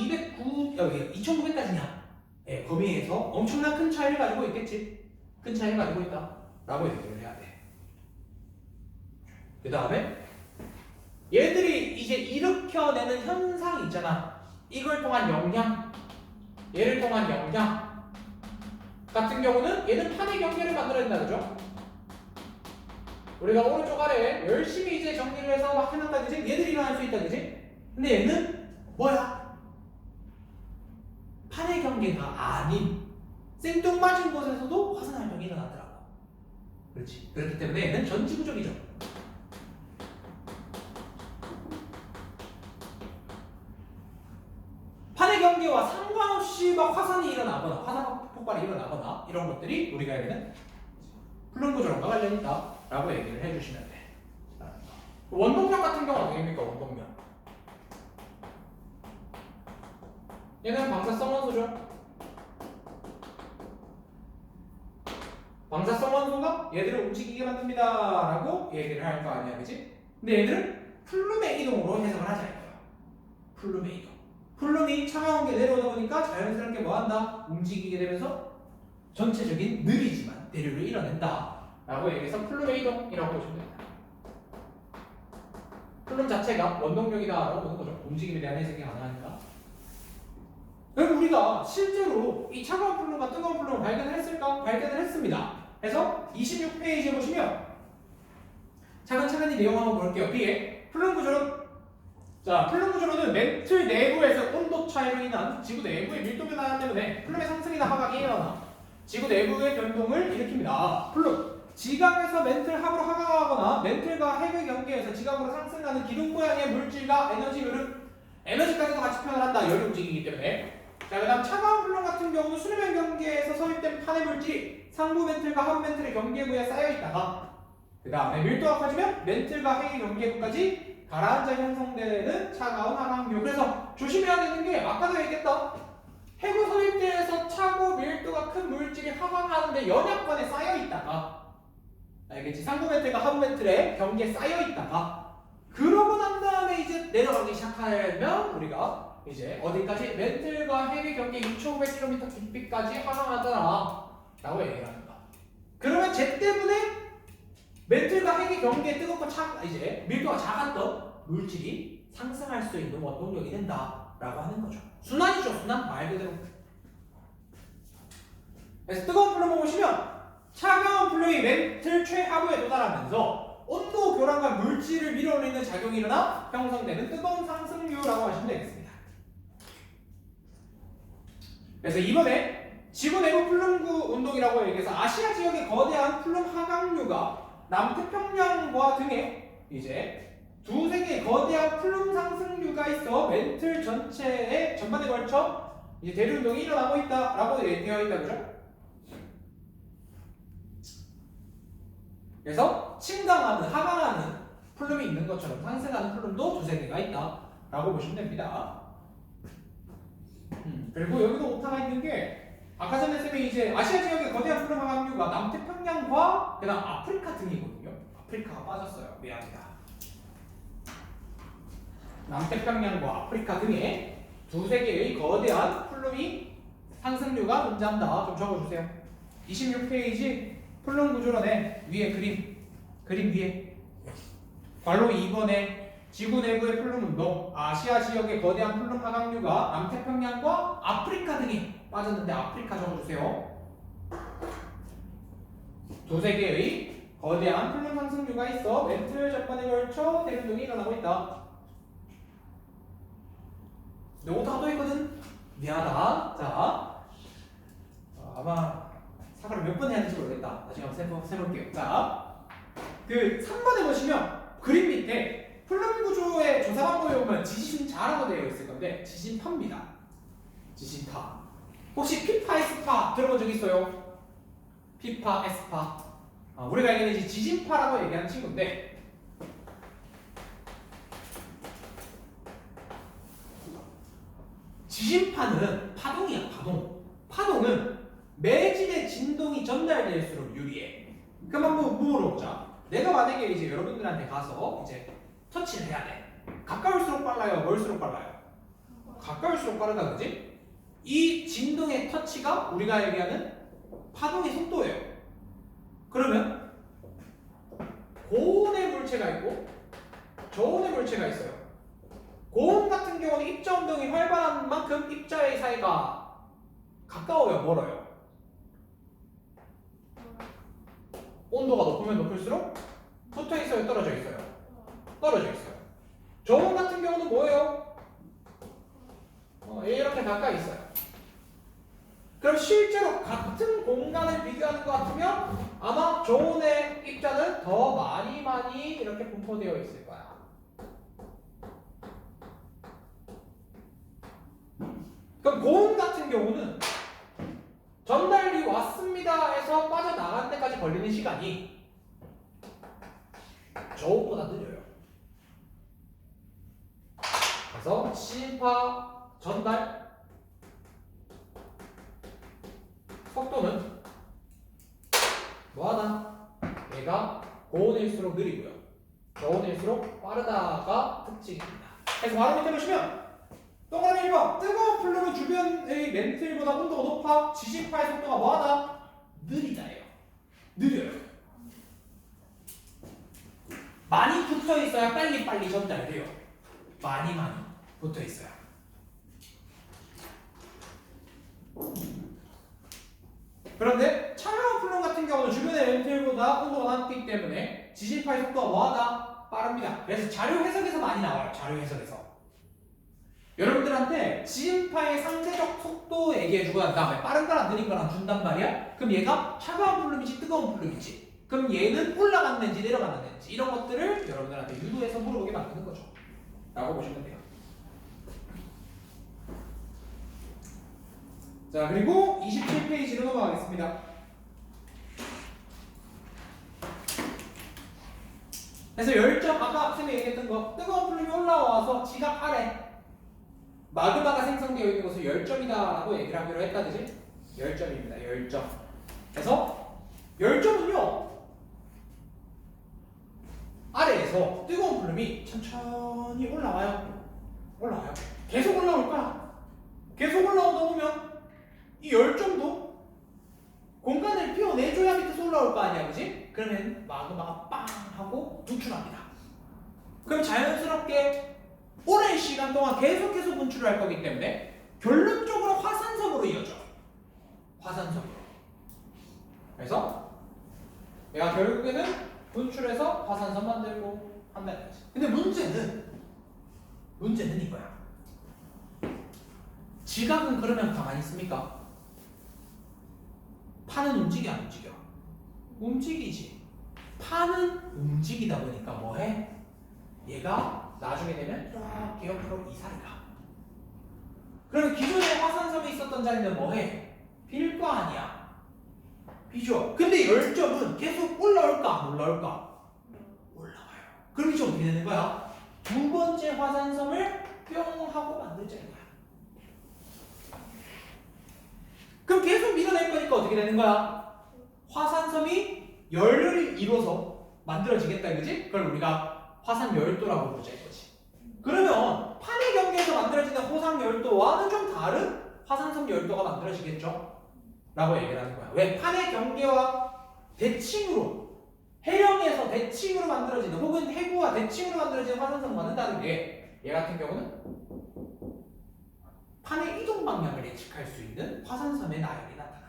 S1: 2900까지냐 예, 범위에서 엄청난 큰 차이를 가지고 있겠지. 큰 차이를 가지고 있다 라고 얘기를 해야 돼. 그 다음에 얘들이 이제 일으켜내는 현상 있잖아. 이걸 통한 영향, 얘를 통한 영향 같은 경우는 얘는 판의 경계를 만들어낸다 그죠? 우리가 오른쪽 아래에 열심히 이제 정리를 해서 막 해놨다 그지? 얘들이 일어날 수 있다 그지? 근데 얘는 뭐야? 판의 경계가 아닌 생뚱맞은 곳에서도 화산 활동이 일어나더라고. 그렇지. 그렇기 때문에 얘는 전지구적이죠. 판의 경계와 상관없이 막 화산이 일어나거나 화산 폭발이 일어나거나 이런 것들이 우리가 얘기하는 플룸 구조론과 관련이 있다라고 얘기를 해주시면 돼. 원동력 같은 경우는 어떻게 됩니까? 원동력. 얘는 방사성 원소죠. 방사성 원소가 얘들을 움직이게 만듭니다 라고 얘기를 할 거 아니야, 그치? 근데 얘들은 플룸의 이동으로 해석을 하자 이거야. 플룸의 이동. 플룸이 차가운 게 내려오다 보니까 자연스럽게 뭐한다? 움직이게 되면서 전체적인 느리지만 대류를 이뤄낸다 라고 얘기해서 플룸의 이동이라고 보시면 됩니다. 플룸 자체가 원동력이다 라고 보는 거죠. 움직임에 대한 해석이 가능하니까. 그럼 우리가 실제로 이 차가운 플룸과 뜨거운 플룸을 발견을 했을까? 발견을 했습니다. 그래서 26페이지에 보시면 차근차근히 내용 한번 볼게요. B에 플룸 구조론. 자, 플룸 구조론은 멘틀 내부에서 온도 차이로 인한 지구 내부의 밀도 변화 때문에 플룸의 상승이나 하강이 일어나 지구 내부의 변동을 일으킵니다. 플룸. 지각에서 멘틀 하부로 하강하거나 멘틀과 핵의 경계에서 지각으로 상승하는 기둥 모양의 물질과 에너지 흐름, 에너지까지도 같이 표현을 한다. 열이 움직이기 때문에. 자, 그 다음 차가운 플룸 같은 경우는 수렴형 경계에서 서입된 판의 물질이 상부 멘틀과 하부 멘틀의 경계부에 쌓여있다가 그 다음에 밀도가 커지면 멘틀과 핵의 경계부까지 가라앉아 형성되는 차가운 하강류. 그래서 조심해야 되는 게 아까도 얘기했던 해구 서입대에서 차고 밀도가 큰 물질이 하강하는데 연약관에 쌓여있다가 알겠지? 상부 멘틀과 하부 멘틀의 경계에 쌓여있다가 그러고 난 다음에 이제 내려가기 시작하면 우리가 이제 어디까지? 멘틀과 핵의 경계 6,500km 깊이까지 하강하더라 라고 얘기를 하는 거야. 그러면 쟤 때문에 멘틀과 핵의 경계에 뜨겁고 이제 밀도가 작았던 물질이 상승할 수 있는 원동력이 된다 라고 하는 거죠. 순환이죠. 순환 말 그대로. 그래서 뜨거운 플룸을 보시면 차가운 플룸이 멘틀 최하부에 도달하면서 온도 교란과 물질을 밀어올리는 작용이 일어나 형성되는 뜨거운 상승류라고 하시면 되겠습니다. 그래서 이번에 지구 내부 플룸구 운동이라고 얘기해서 아시아 지역의 거대한 플룸 하강류가 남태평양과 등에 이제 두세 개의 거대한 플룸 상승류가 있어 멘틀 전체의 전반에 걸쳐 이제 대류 운동이 일어나고 있다라고 되어 있다, 그죠? 그래서 침강하는, 하강하는 플룸이 있는 것처럼 상승하는 플룸도 두세 개가 있다라고 보시면 됩니다. 그리고 여기도 오타가 있는 게 아까 전에 쌤이 이제 아시아 지역의 거대한 플룸 하강류가 남태평양과 그다음 아프리카 등이거든요. 아프리카가 빠졌어요. 미안합니다. 남태평양과 아프리카 등에 두세 개의 거대한 플룸이 상승류가 존재한다. 좀 적어주세요. 26페이지 플룸 구조론의 위에 그림 위에 괄호 2번에 지구 내부의 플룸 운동, 아시아 지역의 거대한 플룸 하강류가 남태평양과 아프리카 등이 빠졌는데 아프리카 적어주세요. 두세 개의 거대한 플룸 상승류가 있어 멘틀 전반에 걸쳐 대운동이 일어나고 있다. 근데 오타가 또 있거든? 미안하다. 자, 아마 사과를 몇 번 해야 될지 모르겠다. 나중에 한번 세볼게요. 자, 그 3번에 보시면 그림 밑에 플룸 구조의 조사 방법에 보면 지진자라고 되어 있을 건데 지진파입니다. 지진파. 혹시 피파, 에스파 들어본 적 있어요? 피파, 에스파. 우리가 얘기하는 지진파라고 얘기하는 친구인데 지진파는 파동이야, 파동. 파동은 매질의 진동이 전달될수록 유리해. 그럼 한번 물어보자. 내가 만약에 이제 여러분들한테 가서 이제 터치를 해야 돼. 가까울수록 빨라요? 멀수록 빨라요? 가까울수록 빠르다, 그지? 이 진동의 터치가 우리가 얘기하는 파동의 속도예요. 그러면 고온의 물체가 있고 저온의 물체가 있어요. 고온 같은 경우는 입자 운동이 활발한 만큼 입자의 사이가 가까워요, 멀어요? 온도가 높으면 높을수록 붙어 있어요, 떨어져 있어요? 떨어져 있어요. 저온 같은 경우는 뭐예요? 이렇게 가까이 있어요. 그럼 실제로 같은 공간을 비교하는 것 같으면 아마 저온의 입자는 더 많이 이렇게 분포되어 있을 거야. 그럼 고온 같은 경우는 전달이 왔습니다. 열점이다에서 빠져나갈 때까지 걸리는 시간이 저것보다 느려요. 그래서 진파 전달 속도는 뭐하다? 얘가 고온일수록 느리고요. 저온일수록 빠르다가 특징입니다. 그래서 바로 밑에 보시면 동그라미 1번 뜨거운 플루로 주변의 멘틀보다 온도가 높아 지진파의 속도가 뭐하다? 느리다예요. 느려요. 많이 붙어 있어야 빨리빨리 전달돼요. 많이 붙어 있어요. 그런데 차가운 플룸 같은 경우는 주변의 멘틀보다 온도가 낮기 때문에 지진파의 속도가 뭐하다? 빠릅니다. 그래서 자료 해석에서 많이 나와요. 자료 해석에서. 여러분들한테 지진파의 상대적 속도 얘기해주고 난 다음에 빠른 거랑 느린 거랑 준단 말이야? 그럼 얘가 차가운 플룸이지 뜨거운 플룸이지? 그럼 얘는 올라갔는지 내려갔는지 이런 것들을 여러분들한테 유도해서 물어보게 만드는 거죠. 라고 보시면 돼요. 자, 그리고 27페이지로 넘어가겠습니다. 그래서 열점, 아까 쌤이 얘기했던 거 뜨거운 플룸이 올라와서 지각 아래 마그마가 생성되어 있는 것을 열점이다라고 얘기를 하기로 했다, 그지? 열점입니다. 열점. 그래서 열점은요 아래에서 뜨거운 플룸이 천천히 올라와요. 계속 올라올 거야. 계속 올라오다 보면 이 열점도 공간을 피워내줘야 밑에서 올라올 거 아니야, 그지? 그러면 마그마가 빵 하고 분출합니다. 그럼 자연스럽게 오랜 시간 동안 계속해서 분출을 할 거기 때문에 결론적으로 화산섬으로 이어져. 화산섬으로. 그래서 내가 결국에는 분출해서 화산섬 만들고 한다는 거지. 근데 문제는 이거야. 지각은 그러면 가만히 있습니까? 판은 움직여 안 움직여? 움직이지. 판은 움직이다 보니까 뭐해? 얘가 나중에 되면 이렇게 옆으로 이사를 가. 그러면 기존에 화산섬에 있었던 자리는 뭐해? 빌 거 아니야. 비죠. 근데 열점은 계속 올라올까 안 올라올까? 올라와요. 그럼 이제 어떻게 되는 거야? 두 번째 화산섬을 뿅 하고 만들자는 거야. 그럼 계속 밀어낼 거니까 어떻게 되는 거야? 화산섬이 열을 이뤄서 만들어지겠다, 그지? 그걸 우리가 화산 열도라고 보자 이거지. 그러면 판의 경계에서 만들어지는 호상 열도와는 좀 다른 화산섬 열도가 만들어지겠죠? 라고 얘기를 하는 거야. 왜? 판의 경계와 대칭으로, 해령에서 대칭으로 만들어지는 혹은 해구와 대칭으로 만들어지는 화산섬과는 다르게 얘 같은 경우는 판의 이동 방향을 예측할 수 있는 화산섬의 나열이 나타나.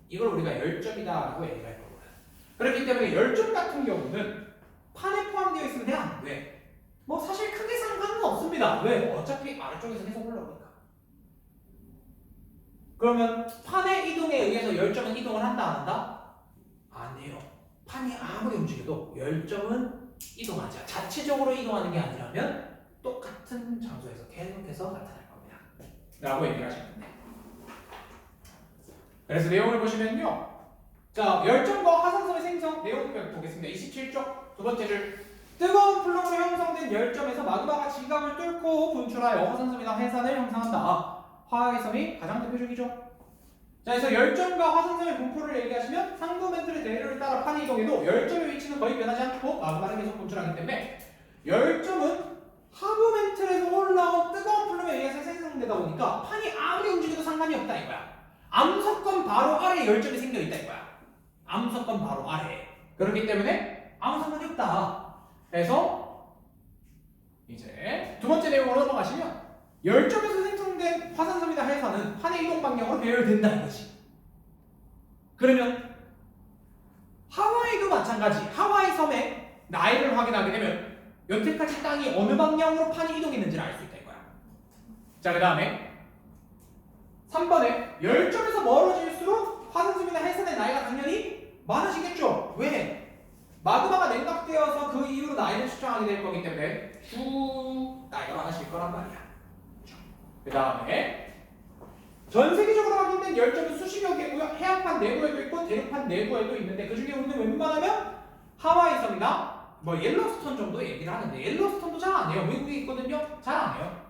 S1: 이걸 우리가 열점이다라고 얘기를 할 거거든. 그렇기 때문에 열점 같은 경우는 판에 포함되어 있으면 돼? 안 돼? 뭐 사실 크게 상관은 없습니다. 왜? 어차피 아래쪽에서 계속 올라오니까. 그러면 판의 이동에 의해서 열점은 이동을 한다 안 한다? 안 해요. 판이 아무리 움직여도 열점은 이동하지 않아. 자체적으로 이동하는 게 아니라면 똑같은 장소에서 계속해서 나타날 겁니다. 라고 얘기를 하시면 돼요. 그래서 내용을 보시면요. 자, 열점과 화산섬의 생성 내용을 보겠습니다. 27쪽 두 번째 줄. 뜨거운 플룸으로 형성된 열점에서 마그마가 지각을 뚫고 분출하여 화산섬이나 해산을 형성한다. 화해섬이 가장 대표적이죠. 자, 그래서 열점과 화산섬의 분포를 얘기하시면 상부 멘틀의 대류를 따라 판이 이동해도 열점의 위치는 거의 변하지 않고 마그마를 계속 분출하기 때문에 열점은 하부 멘틀에서 올라온 뜨거운 플룸에 의해서 생성되다 보니까 판이 아무리 움직여도 상관이 없다 이거야. 암석권 바로 아래에 열점이 생겨 있다 이거야. 암석권 바로 아래에. 그렇기 때문에 아무 상관이 없다. 그래서 이제 두 번째 내용으로 넘어가시면 열점에서 생성된 화산섬이나 해산은 판의 이동 방향으로 배열된다 이거지. 그러면 하와이도 마찬가지. 하와이 섬의 나이를 확인하게 되면 여태까지 땅이 어느 방향으로 판이 이동했는지를 알 수 있다 이거야. 자, 그 다음에 3번에 열점에서 멀어질수록 화산섬이나 해산의 나이가 당연히 많아지겠죠. 왜? 마그마가 냉각되어서 그 이후로 나이를 측정하게 될 거기 때문에 쭉 나이가 많아질 거란 말이야. 그 다음에 전 세계적으로 확인된 열점은 수십여 개고요. 해안판 내부에도 있고 대륙판 내부에도 있는데 그 중에 우리는 웬만하면 하와이 섬이나 뭐 옐로스톤 정도 얘기를 하는데 옐로스톤도 잘 안 해요. 미국에 있거든요. 잘 안 해요.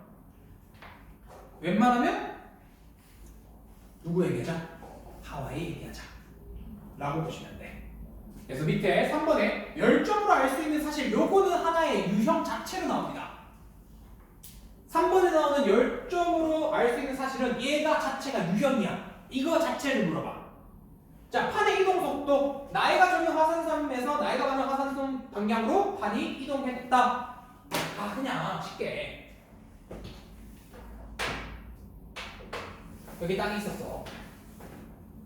S1: 웬만하면 누구 얘기하자? 하와이 얘기하자 라고 보시면 돼. 그래서 밑에 3번에 열점으로 알 수 있는 사실 요거는 하나의 유형 자체로 나옵니다. 3번에 나오는 열점으로 알 수 있는 사실은 얘가 자체가 유형이야. 이거 자체를 물어봐. 자, 판의 이동 속도. 나이가 주는 화산섬에서 나이가 가는 화산섬 방향으로 판이 이동했다. 아, 그냥 쉽게. 여기 땅이 있었어.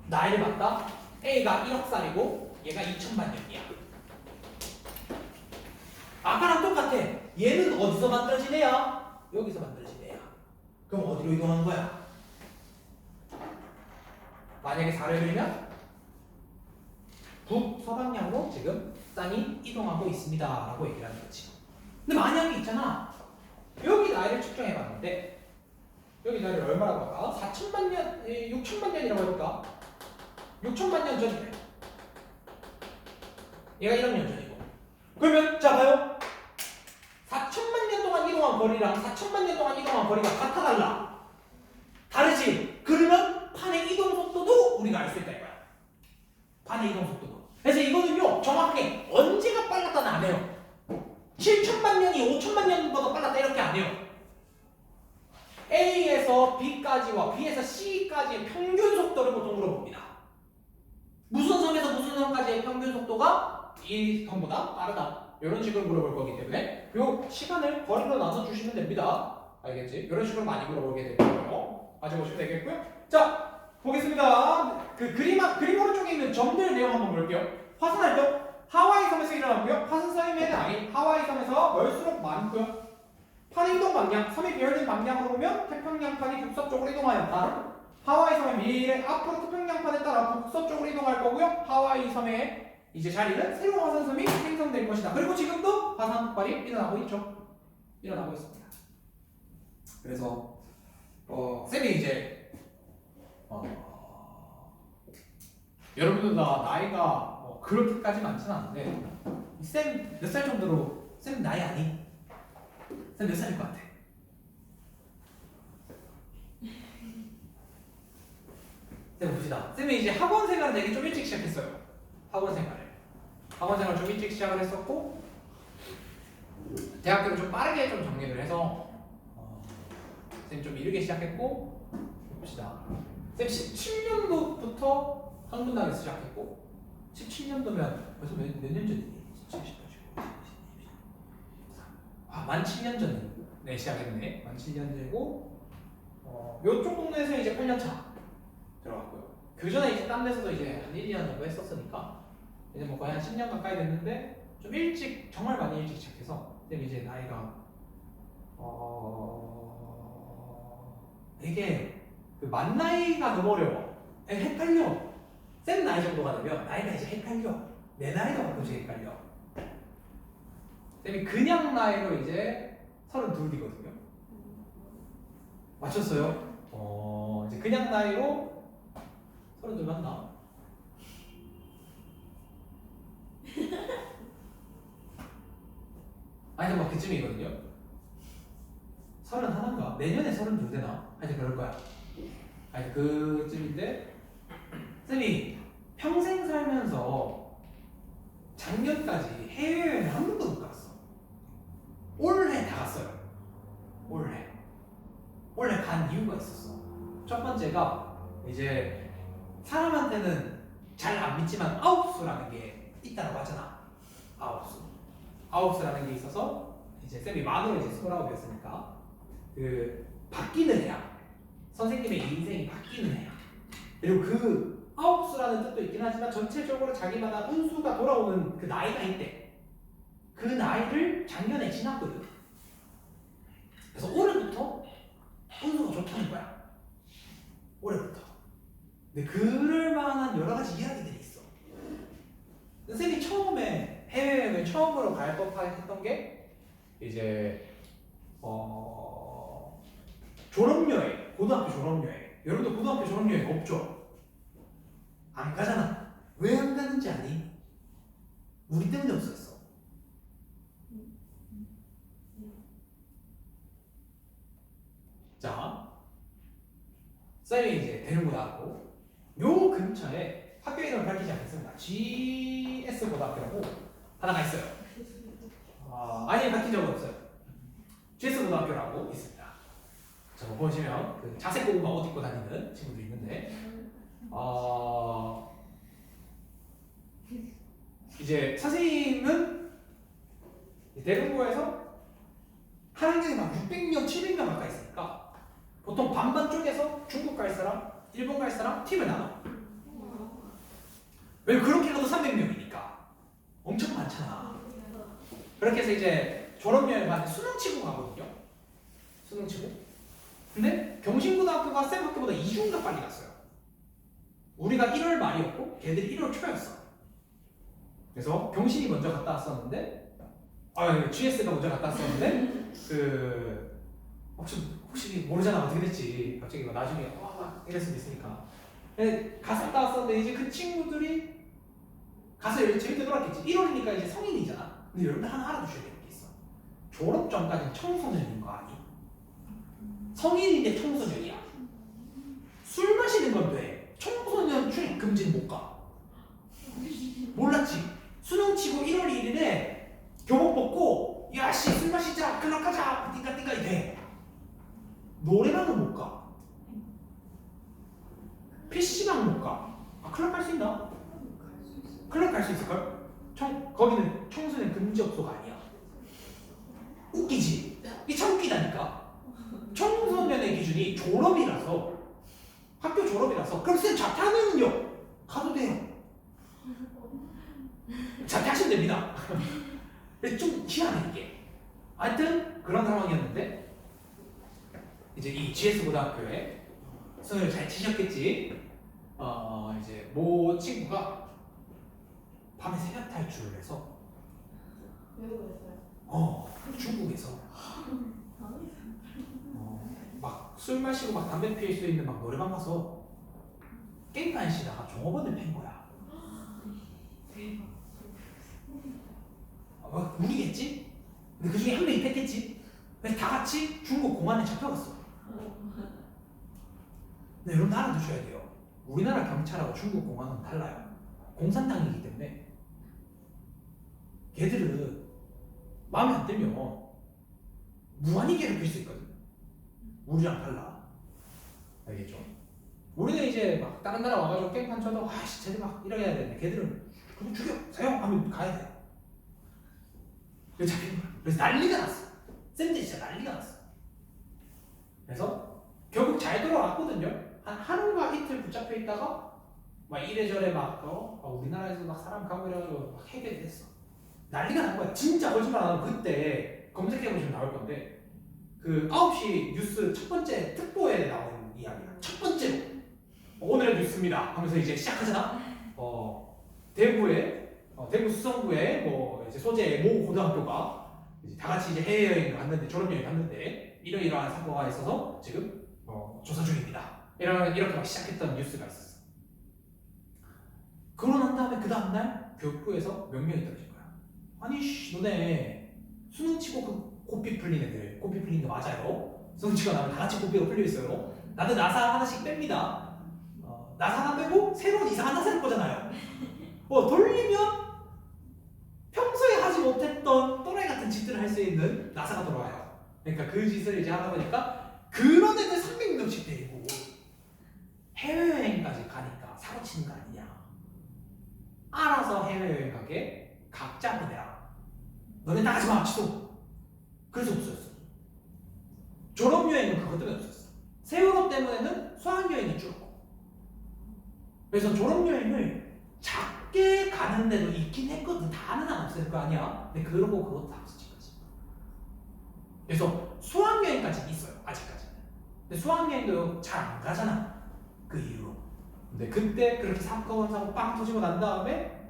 S1: 나이를 봤다. A가 1억 살이고 얘가 2천만 년이야. 아까랑 똑같아. 얘는 어디서 만들어진 애야? 여기서 만들어진 애야. 그럼 어디로 이동한 거야? 만약에 4를 그리면 북서방향으로 지금 땅이 이동하고 있습니다 라고 얘기를 하는 거지. 근데 만약에 있잖아. 여기 나이를 측정해 봤는데 여기 나이를 얼마라고 할까? 4천만 년, 6천만 년이라고 해볼까? 6천만 년 전이래. 얘가 1억 년 전이고. 그러면 자 봐요. 4천만 년 동안 이동한 거리랑 4천만 년 동안 이동한 거리가 같아 달라? 다르지? 그러면 판의 이동 속도도 우리가 알 수 있다 이거야. 판의 이동 속도도. 그래서 이거는요 정확하게 언제가 빨랐다는 안 해요. 7천만 년이 5천만 년보다 빨랐다 이렇게 안 해요. A에서 B까지와 B에서 C까지의 평균 속도를 보통 물어봅니다. 무슨 섬에서 무슨 섬까지의 평균 속도가 이 섬보다 빠르다. 이런 식으로 물어볼 거기 때문에 요 시간을 거리로 나눠주시면 됩니다. 알겠지? 이런 식으로 많이 물어보게 되고요. 가져보시면 되겠고요. 자, 보겠습니다. 그 그림 오른쪽에 있는 점들 내용 한번 볼게요. 화산 활동 하와이 섬에서 일어나고요. 화산 섬의 나이 하와이 섬에서 멀수록 많고요. 판의 이동 방향, 섬이 비어있는 방향으로 보면 태평양판이 북서쪽으로 이동하였다. 하와이 섬의 미래 앞으로 태평양판에 따라 북서쪽으로 이동할 거고요. 하와이 섬의 이제 자리는 새로운 화산섬이 생성될 것이다. 그리고 지금도 화산 폭발이 일어나고 있죠. 일어나고 있습니다. 그래서 쌤이 이제 여러분들 다 나이가 그렇게까지 많지는 않은데 쌤 몇 살 정도로 쌤 나이 아니? 쌤 몇 살일 것 같아? 쌤 봅시다. 쌤이 이제 학원 생활을 되게 좀 일찍 시작했어요. 학원 생활 좀 일찍 시작을 했었고 대학교를 좀 빠르게 좀 정리를 해서 쌤 좀 이르게 시작했고 봅시다. 쌤 17년도부터 한문당에서 시작했고 17년도면 벌써 몇 년 전이니? 17, 18, 19, 20, 21, 23 만 7년 전에 시작했네. 만 7년 전이고 요쪽 동네에서 이제 8년 차 들어갔고요. 그 전에 이제 딴 데서도 이제 한 1, 2년 정도 했었으니까 이제 뭐 거의 한 10년 가까이 됐는데 좀 일찍 정말 많이 일찍 시작해서 쌤 이제 나이가 되게 그 만 나이가 너무 어려워. 헷갈려. 쌤 나이 정도가 되면 나이가 이제 헷갈려. 내 나이도 가끔씩 헷갈려. 쌤이 그냥 나이로 이제 32이거든요. 맞췄어요? 이제 그냥 나이로 32 맞나? 아니 뭐 그쯤이거든요. 31인가? 내년에 32 되나? 하여튼 그럴 거야. 아니 그쯤인데 쌤이 평생 살면서 작년까지 해외여행을 한 번도 못 갔어. 올해 다 갔어요. 올해 간 이유가 있었어. 첫 번째가 이제 사람한테는 잘 안 믿지만 아홉수라는 게 있다고 하잖아. 아홉수라는 게 있어서 이제 쌤이 만으로 이제 29이었으니까 그 바뀌는 해야. 선생님의 인생이 바뀌는 해야. 그리고 그 아홉수라는 뜻도 있긴 하지만 전체적으로 자기마다 운수가 돌아오는 그 나이가 있대. 그 나이를 작년에 지났거든. 그래서 올해부터 운수가 좋다는 거야. 올해부터. 근데 그럴 만한 여러 가지 이야기들이 있어. 쌤이 처음에 해외여행을 처음으로 갈 법했던 게 이제 졸업여행, 고등학교 졸업여행. 여러분들 고등학교 졸업여행 없죠? 안 가잖아. 왜 안 가는지 아니? 우리 때문에 없었어. 자, 쌤이 이제 대릉고 나왔고 요 근처에 학교 이름을 밝히지 않겠습니다. GS 고등학교라고 하나가 있어요. 아니 밝힌 적은 없어요. GS 고등학교라고 있습니다. 자, 보시면 그 자색 고구마 옷 입고 다니는 친구도 있는데 이제 선생님은 대릉고에서 한 학년이 막 600명, 700명 가까이 있으니까 보통 반반 쪽에서 중국 갈 사람, 일본 갈 사람 팀을 나눠. 왜 그렇게 가도 300명이니까 엄청 많잖아. 그렇게 해서 이제 졸업여행 가는데 수능 치고 가거든요. 수능 치고. 근데 경신고등학교가 쌤 학교보다 2주인가 빨리 갔어요. 우리가 1월 말이었고 걔들이 1월 초였어. 그래서 경신이 먼저 갔다 왔었는데 GS가 먼저 갔다 왔었는데 그 혹시 모르잖아 어떻게 됐지. 갑자기 막 나중에 막 이럴 수도 있으니까. 갔다 왔었는데 이제 그 친구들이 가서 재밌게 놀았겠지. 1월이니까 이제 성인이잖아. 근데 여러분들 하나 알아두셔야 될 게 있어. 졸업 전까지는 청소년인 거 아니? 성인인데 청소년이야. 술 마시는 건 돼. 청소년 출입 금지는 못 가. 몰랐지? 수능 치고 1월 1일에 교복 벗고 야씨 술 마시자 클럽 가자 띵까띵까이 돼. 노래방은 못 가. PC방 못 가. 클럽 갈 수 있나? 클럽 갈 수 있을걸? 거기는 청소년 금지업소가 아니야. 웃기지? 이게 참 웃기다니까. 청소년의 기준이 졸업이라서 학교 졸업이라서 그럼 쌤 자퇴하면요 가도 돼요. 자퇴하시면 됩니다. 좀 희한해 이게. 하여튼 그런 상황이었는데 이제 이 GS 고등학교에 수능을 잘 치셨겠지. 이제 모 친구가 밤에 새벽 탈출을 해서
S2: 외국에서요?
S1: 중국에서 막 술 마시고 막 담배 피울 수 있는 막 노래방 가서 게임판 시다가 종업원을 팬 거야. 우리겠지? 근데 그 중에 한 명이 뺐겠지? 그래서 다 같이 중국 공안에 잡혀갔어. 근데 여러분 알아두셔야 돼요. 우리나라 경찰하고 중국 공안은 달라요. 공산당이기 때문에 걔들은 마음에 안 들면 무한히 괴롭힐 수 있거든. 우리랑 달라. 알겠죠? 우리는 이제 막 다른 나라 와가지고 깽판 쳐도 아씨 쟤들 막 이렇게 해야 되는데 걔들은 그럼 죽여! 사형! 하면 가야 돼. 그래서 잡힌 거야. 그래서 난리가 났어. 쌤들이 진짜 난리가 났어. 그래서 결국 잘 돌아왔거든요. 한 하루가 이틀 붙잡혀 있다가 막 이래저래 막 우리나라에서 막 사람 가고 이래가지고 막 해결이 됐어. 난리가 난 거야. 진짜 거짓말 안 하고 그때 검색해보시면 나올 건데 그 9시 뉴스 첫 번째 특보에 나오는 이야기야. 첫 번째로 오늘의 뉴스입니다 하면서 이제 시작하잖아. 대구 수성구에 뭐 이제 소재 모 고등학교가 이제 다 같이 이제 해외여행 갔는데 졸업여행 갔는데 이러이러한 사고가 있어서 지금 조사 중입니다. 이렇게 막 시작했던 뉴스가 있었어. 그러고 난 다음에 그 다음날 교육부에서 명령이 떨어진 거야. 아니 너네 수능 치고 그 고삐 풀린 애들, 고삐 풀린 거 맞아요? 수능 치고 나면 다 같이 고삐가 풀려 있어요. 나는 나사 하나씩 뺍니다. 나사 하나 빼고 새로운 이사 하나 살 거잖아요. 돌리면 평소에 하지 못했던 또라이 같은 짓들을 할 수 있는 나사가 돌아와요. 그러니까 그 짓을 이제 하다 보니까 그런 애들 300명씩 데리고 해외여행까지 가니까 사고 치는 거 아니냐. 알아서 해외여행 가게 각자 보내라. 너네 나가지 마 취소. 그래서 없어졌어. 졸업여행은 그것 때문에 없었어. 세월호 때문에는 수학여행이 줄었고. 그래서 졸업여행을 작게 가는 데도 있긴 했거든. 다는 안 없을 거 아니야. 근데 그러고 그것도 다 없어진 거지. 그래서 수학여행까지는 있어요. 아직까지는. 근데 수학여행도 잘 안 가잖아. 그 이후로. 근데 그때 그렇게 사건 사고 빵 터지고 난 다음에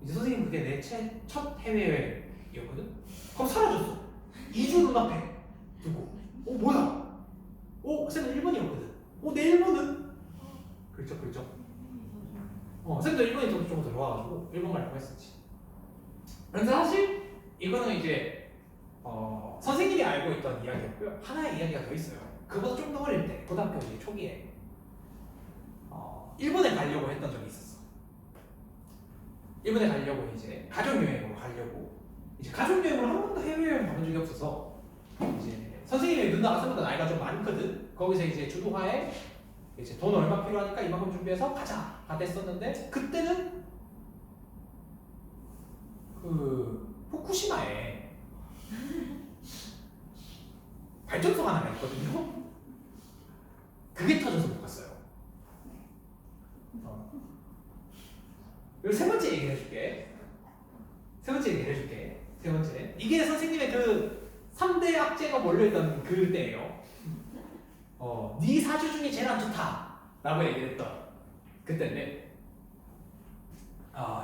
S1: 이제 선생님 그게 내 첫 해외여행이었거든. 그럼 사라졌어. 2주 눈앞에 두고. 뭐야? 쌤은 1번이었거든. 내 일본은? 그렇죠, 그렇죠. 쌤도 일본이 좀 더 좋아가지고 일본 가려고 했었지. 그런데 사실 이거는 이제 선생님이 알고 있던 이야기였고요. 하나의 이야기가 더 있어요. 그보다 좀 더 어릴 때, 고등학교 이제 초기에 일본에 가려고 했던 적이 있었어. 일본에 가려고 이제 가족여행으로 가려고 이제 가족여행으로 한 번도 해외여행 가본 적이 없어서 이제 선생님의 누나가 생각보다 나이가 좀 많거든. 거기서 이제 주도하에 이제 돈 얼마 필요하니까 이만큼 준비해서 가자 다 됐었는데 그때는 그 후쿠시마에 발전소가 하나가 있거든요. 그게 터져서 못 갔어요. 그리고 세 번째 얘기를 해줄게. 세 번째. 이게 선생님의 그 3대 악재가 몰려있던 그때예요. 네 사주 중에 제일 안 좋다 라고 얘기를 했던 그때인데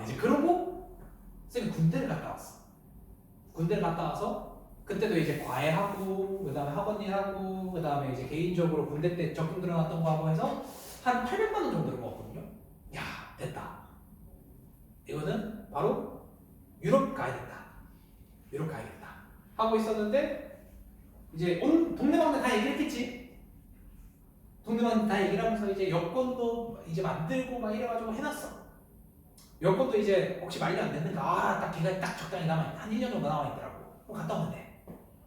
S1: 이제 그러고 쌤이 군대를 갔다 왔어. 군대를 갔다 와서 그때도 이제 과외하고 그 다음에 학원 일하고 그 다음에 이제 개인적으로 군대 때 적금 들어놨던 거 하고 해서 한 800만 원 정도를 모았거든요. 야 됐다. 이거는 바로 유럽 가야 된다. 유럽 가야겠다 하고 있었는데 이제 온 동네방네 다 얘기했겠지. 동네방네 다 얘기를 하면서 이제 여권도 이제 만들고 막 이래가지고 해놨어. 여권도 이제 혹시 만료 안 됐는가? 딱 기간이 딱 적당히 남아있다. 한 1년 정도 남아있더라고. 그럼 갔다 오면 돼.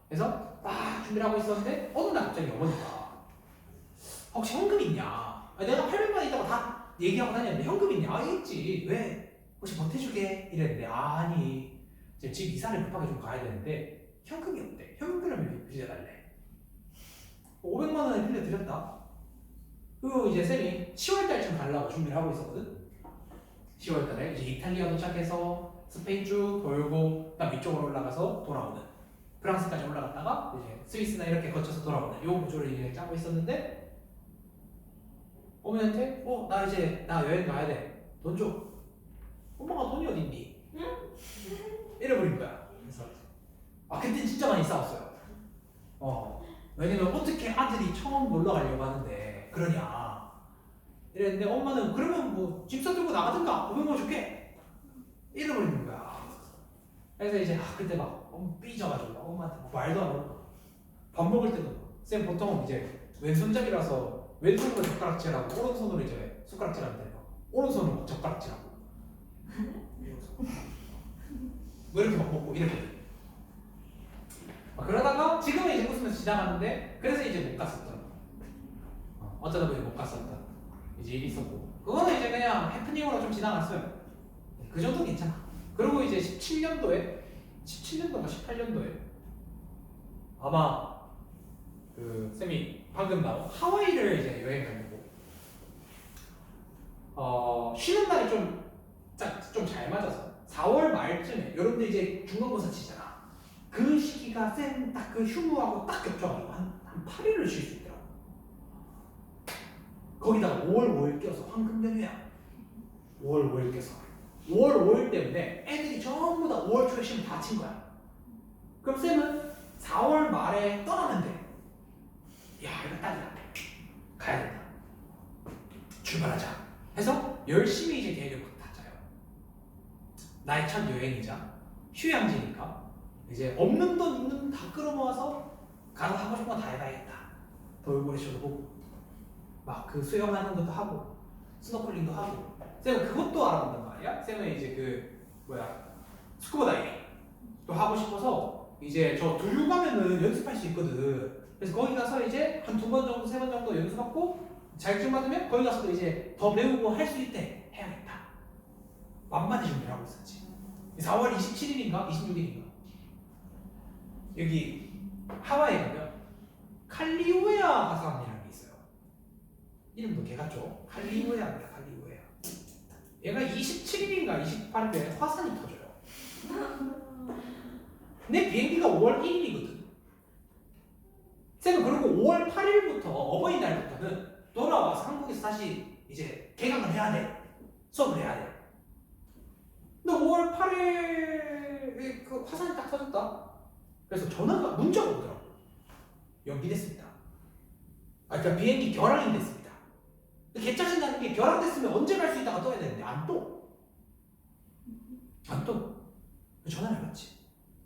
S1: 그래서 딱 준비를 하고 있었는데 어느 날 갑자기 어머니가 혹시 현금 있냐? 내가 800만 있다고 다 얘기하고 다녔는데 현금 있냐? 있지. 왜? 혹시 보태주게? 이랬는데 아니 이제 집 이사를 급하게 좀 가야 되는데 현금이 없대. 현금을 빌려달래. 500만 원을 빌려드렸다. 그리고 이제 쌤이 10월달쯤 가려고 준비를 하고 있었거든. 10월달에 이제 이탈리아 도착해서 스페인 쭉 돌고 그다음 위쪽으로 올라가서 돌아오는 프랑스까지 올라갔다가 이제 스위스나 이렇게 거쳐서 돌아오는 요 구조를 이제 짜고 있었는데 어머니한테 나 여행 가야 돼. 돈 줘. 엄마가 돈이 어딨니? 이래버린 거야. 그래서 그때 진짜 많이 싸웠어요. 왜냐면 어떻게 아들이 처음 놀러 가려고 하는데 그러냐 이랬는데 엄마는 그러면 뭐 집사 들고 나가든가 500만 줄게 이래버리는 거야. 그래서 이제 그때 막 삐져가지고 엄마한테 뭐 말도 안 하고 밥 먹을 때도 쌤 보통 이제 왼손잡이라서 왼손으로 젓가락질하고 오른손으로 이제 숟가락질하면 돼요. 오른손으로 젓가락질하고 뭐 이렇게 막 먹고 이랬거든. 그러다가 지금은 이제 웃으면서 지나가는데 그래서 이제 못 갔었던 어쩌다 보니 못 갔었던 이제 일이 있었고 그거는 이제 그냥 해프닝으로 좀 지나갔어요. 그 정도는 괜찮아. 그리고 이제 17년도인가 18년도에 아마 그 쌤이 방금 나온 하와이를 이제 여행 가려고 쉬는 날이 좀 잘 맞아서 4월 말쯤에 여러분들 이제 중간고사 치잖아. 그 시기가 쌤 딱 그 휴무하고 딱 겹쳐가지고 한 8일을 쉴 수 있더라고. 거기다가 5월 5일 껴서 황금 연휴야. 5월 5일 껴서 5월 5일 때문에 애들이 전부 다 5월 초에 시험 다 친 거야. 그럼 쌤은 4월 말에 떠나면 돼. 야 이거 딱이다. 가야 된다. 출발하자 해서 열심히 이제 계획을 막 다 짜요. 나의 첫 여행이자 휴양지니까 이제 없는 돈 있는 돈 다 끌어모아서 가서 하고 싶은 거 다 해봐야겠다. 돌고래 쇼도 보고 막 그 수영하는 것도 하고 스노클링도 하고 쌤은 그것도 알아본단 말이야. 쌤은 이제 스쿠버 다이빙도 하고 싶어서 이제 저 두류 가면은 연습할 수 있거든. 그래서 거기 가서 이제 한 2번 정도 3번 정도 연습하고 자격증 받으면 거기 가서도 이제 더 배우고 할 수 있대. 해야겠다. 만반의 준비를 하고 있었지. 4월 27일인가 26일인가 여기 하와이에 가면 칼리우에아 화산이라는 게 있어요. 이름도 개 같죠? 칼리우에아입니다. 칼리우에아. 얘가 27일인가 28일에 화산이 터져요. 내 비행기가 5월 1일이거든. 쌤은 그리고 5월 8일부터 어버이날부터는 돌아와서 한국에서 다시 이제 개강을 해야 돼. 수업을 해야 돼. 근데 5월 8일에 그 화산이 딱 터졌다. 그래서 문자가 오더라고. 연기됐습니다. 그러니까 비행기 결항이 됐습니다. 개짜증나는 게 결합됐으면 언제 갈 수 있다가 떠야 되는데 안 떠. 전화를 해봤지.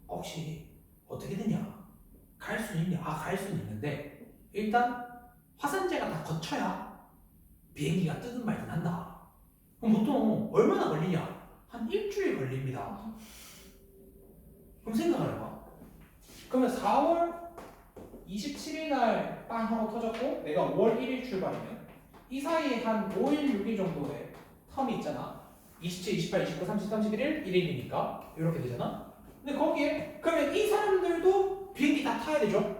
S1: 혹시 어떻게 되냐? 갈 수는 있냐? 갈 수는 있는데 일단 화산재가 다 거쳐야 비행기가 뜨든 말든 한다. 그럼 보통 얼마나 걸리냐? 한 일주일 걸립니다. 그럼 생각을 해봐. 그러면 4월 27일 날 빵 하고 터졌고 내가 5월 1일 출발이면 이 사이에 한 5일, 6일 정도의 텀이 있잖아. 27, 28, 29, 30, 31일, 1일이니까 이렇게 되잖아. 근데 거기에 그러면 이 사람들도 비행기 다 타야 되죠?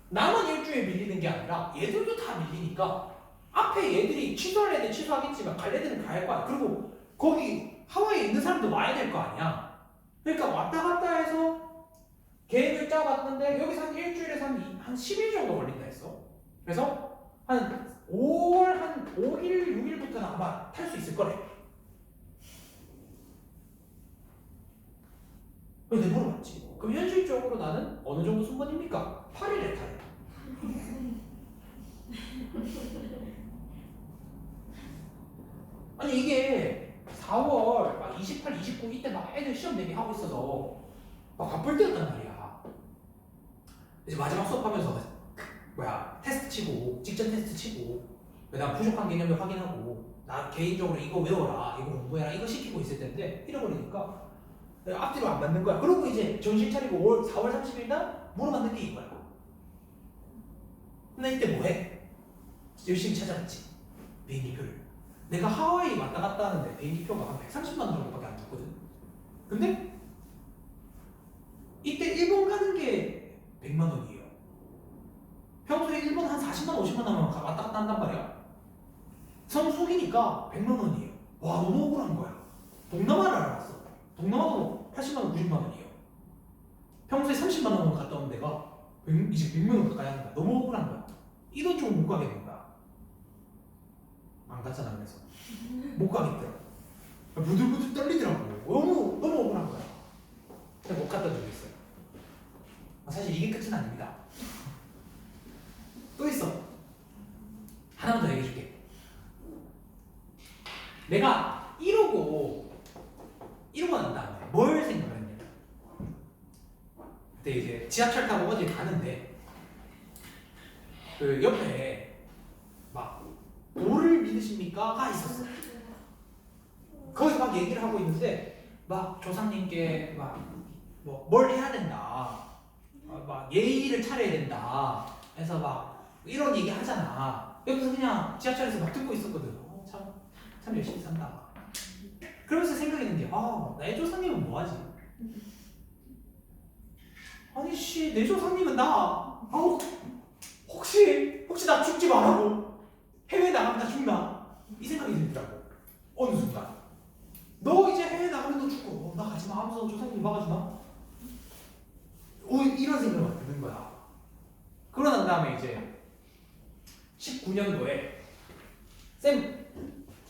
S1: 나만 일주일 밀리는 게 아니라 얘들도 다 밀리니까 앞에 얘들이 취소할 애들 취소하겠지만 갈 애들은 가야 할 거야. 그리고 거기 하와이에 있는 사람도 와야 될 거 아니야. 그러니까 왔다 갔다 해서 계획을 짜봤는데 여기서 한 일주일에서 한 10일 정도 걸린다 했어. 그래서 한 5월 한 5일, 6일부터는 아마 탈 수 있을 거래. 그래서 내가 물어봤지. 그럼 현실적으로 나는 어느 정도 순번입니까? 8일에 타요. 아니 이게 4월 막 28, 29 이때 막 애들 시험 대비하고 있어서 막 바쁠 때였단 말이야. 이제 마지막 수업하면서 테스트 치고 직전 테스트 치고 나 부족한 개념을 확인하고 나 개인적으로 이거 외워라 이거 공부해라 이거 시키고 있을 텐데 잃어버리니까 앞뒤로 안 맞는 거야. 그러고 이제 정신 차리고 4월 30일 날 무릎 맞는 게 이거야. 나 이때 뭐해? 열심히 찾아봤지. 비행기표를. 내가 하와이 왔다 갔다 하는데 비행기표가 한 130만 원 정도밖에 안 줬거든. 근데 이때 일본 가는 게 100만 원이에요. 평소에 일본 한 40만 원, 50만 원 왔다 갔다 한단 말이야. 성수기니까 100만 원이에요. 와 너무 억울한 거야. 동남아를 알아봤어. 동남아도 80만 원, 90만 원이에요. 평소에 30만 원 갔다 온 데가 이제 100만 원 가까이 하는 거야. 너무 억울한 거야. 이 돈 주고 못 가겠는 거야. 안 갔잖아. 그래서 못 가겠더라. 부들부들 떨리더라고. 너무 억울한 거야. 못 갔다 적이 있어요. 사실 이게 끝은 아닙니다. 또 있어. 하나만 더 얘기해 줄게. 내가 이러고 난 다음에 뭘 생각을 했냐. 그때 이제 지하철 타고 어디 가는데 그 옆에 막 도를 믿으십니까? 가 있었어. 거기서 막 얘기를 하고 있는데 막 조상님께 막 뭘 해야 된다. 막 예의를 차려야 된다. 해서 막 이런 얘기 하잖아. 여기서 그냥 지하철에서 막 듣고 있었거든. 참 열심히 산다. 그러면서 생각했는 게 내 조상님은 뭐하지? 아니 내 조상님은 나 혹시 나 죽지 말라고 해외 나가면 나 죽나? 이 생각이 들더라고. 어느 순간 너 이제 해외 나가면 너 죽고 나 가지마 하면서 조상님 막아주나? 이런 생각이 드는 거야. 그러고 난 다음에 이제 19년도에 쌤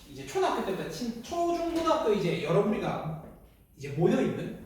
S1: 이제 초등학교 때부터 초중고등학교 이제 여러분이가 이제 모여 있는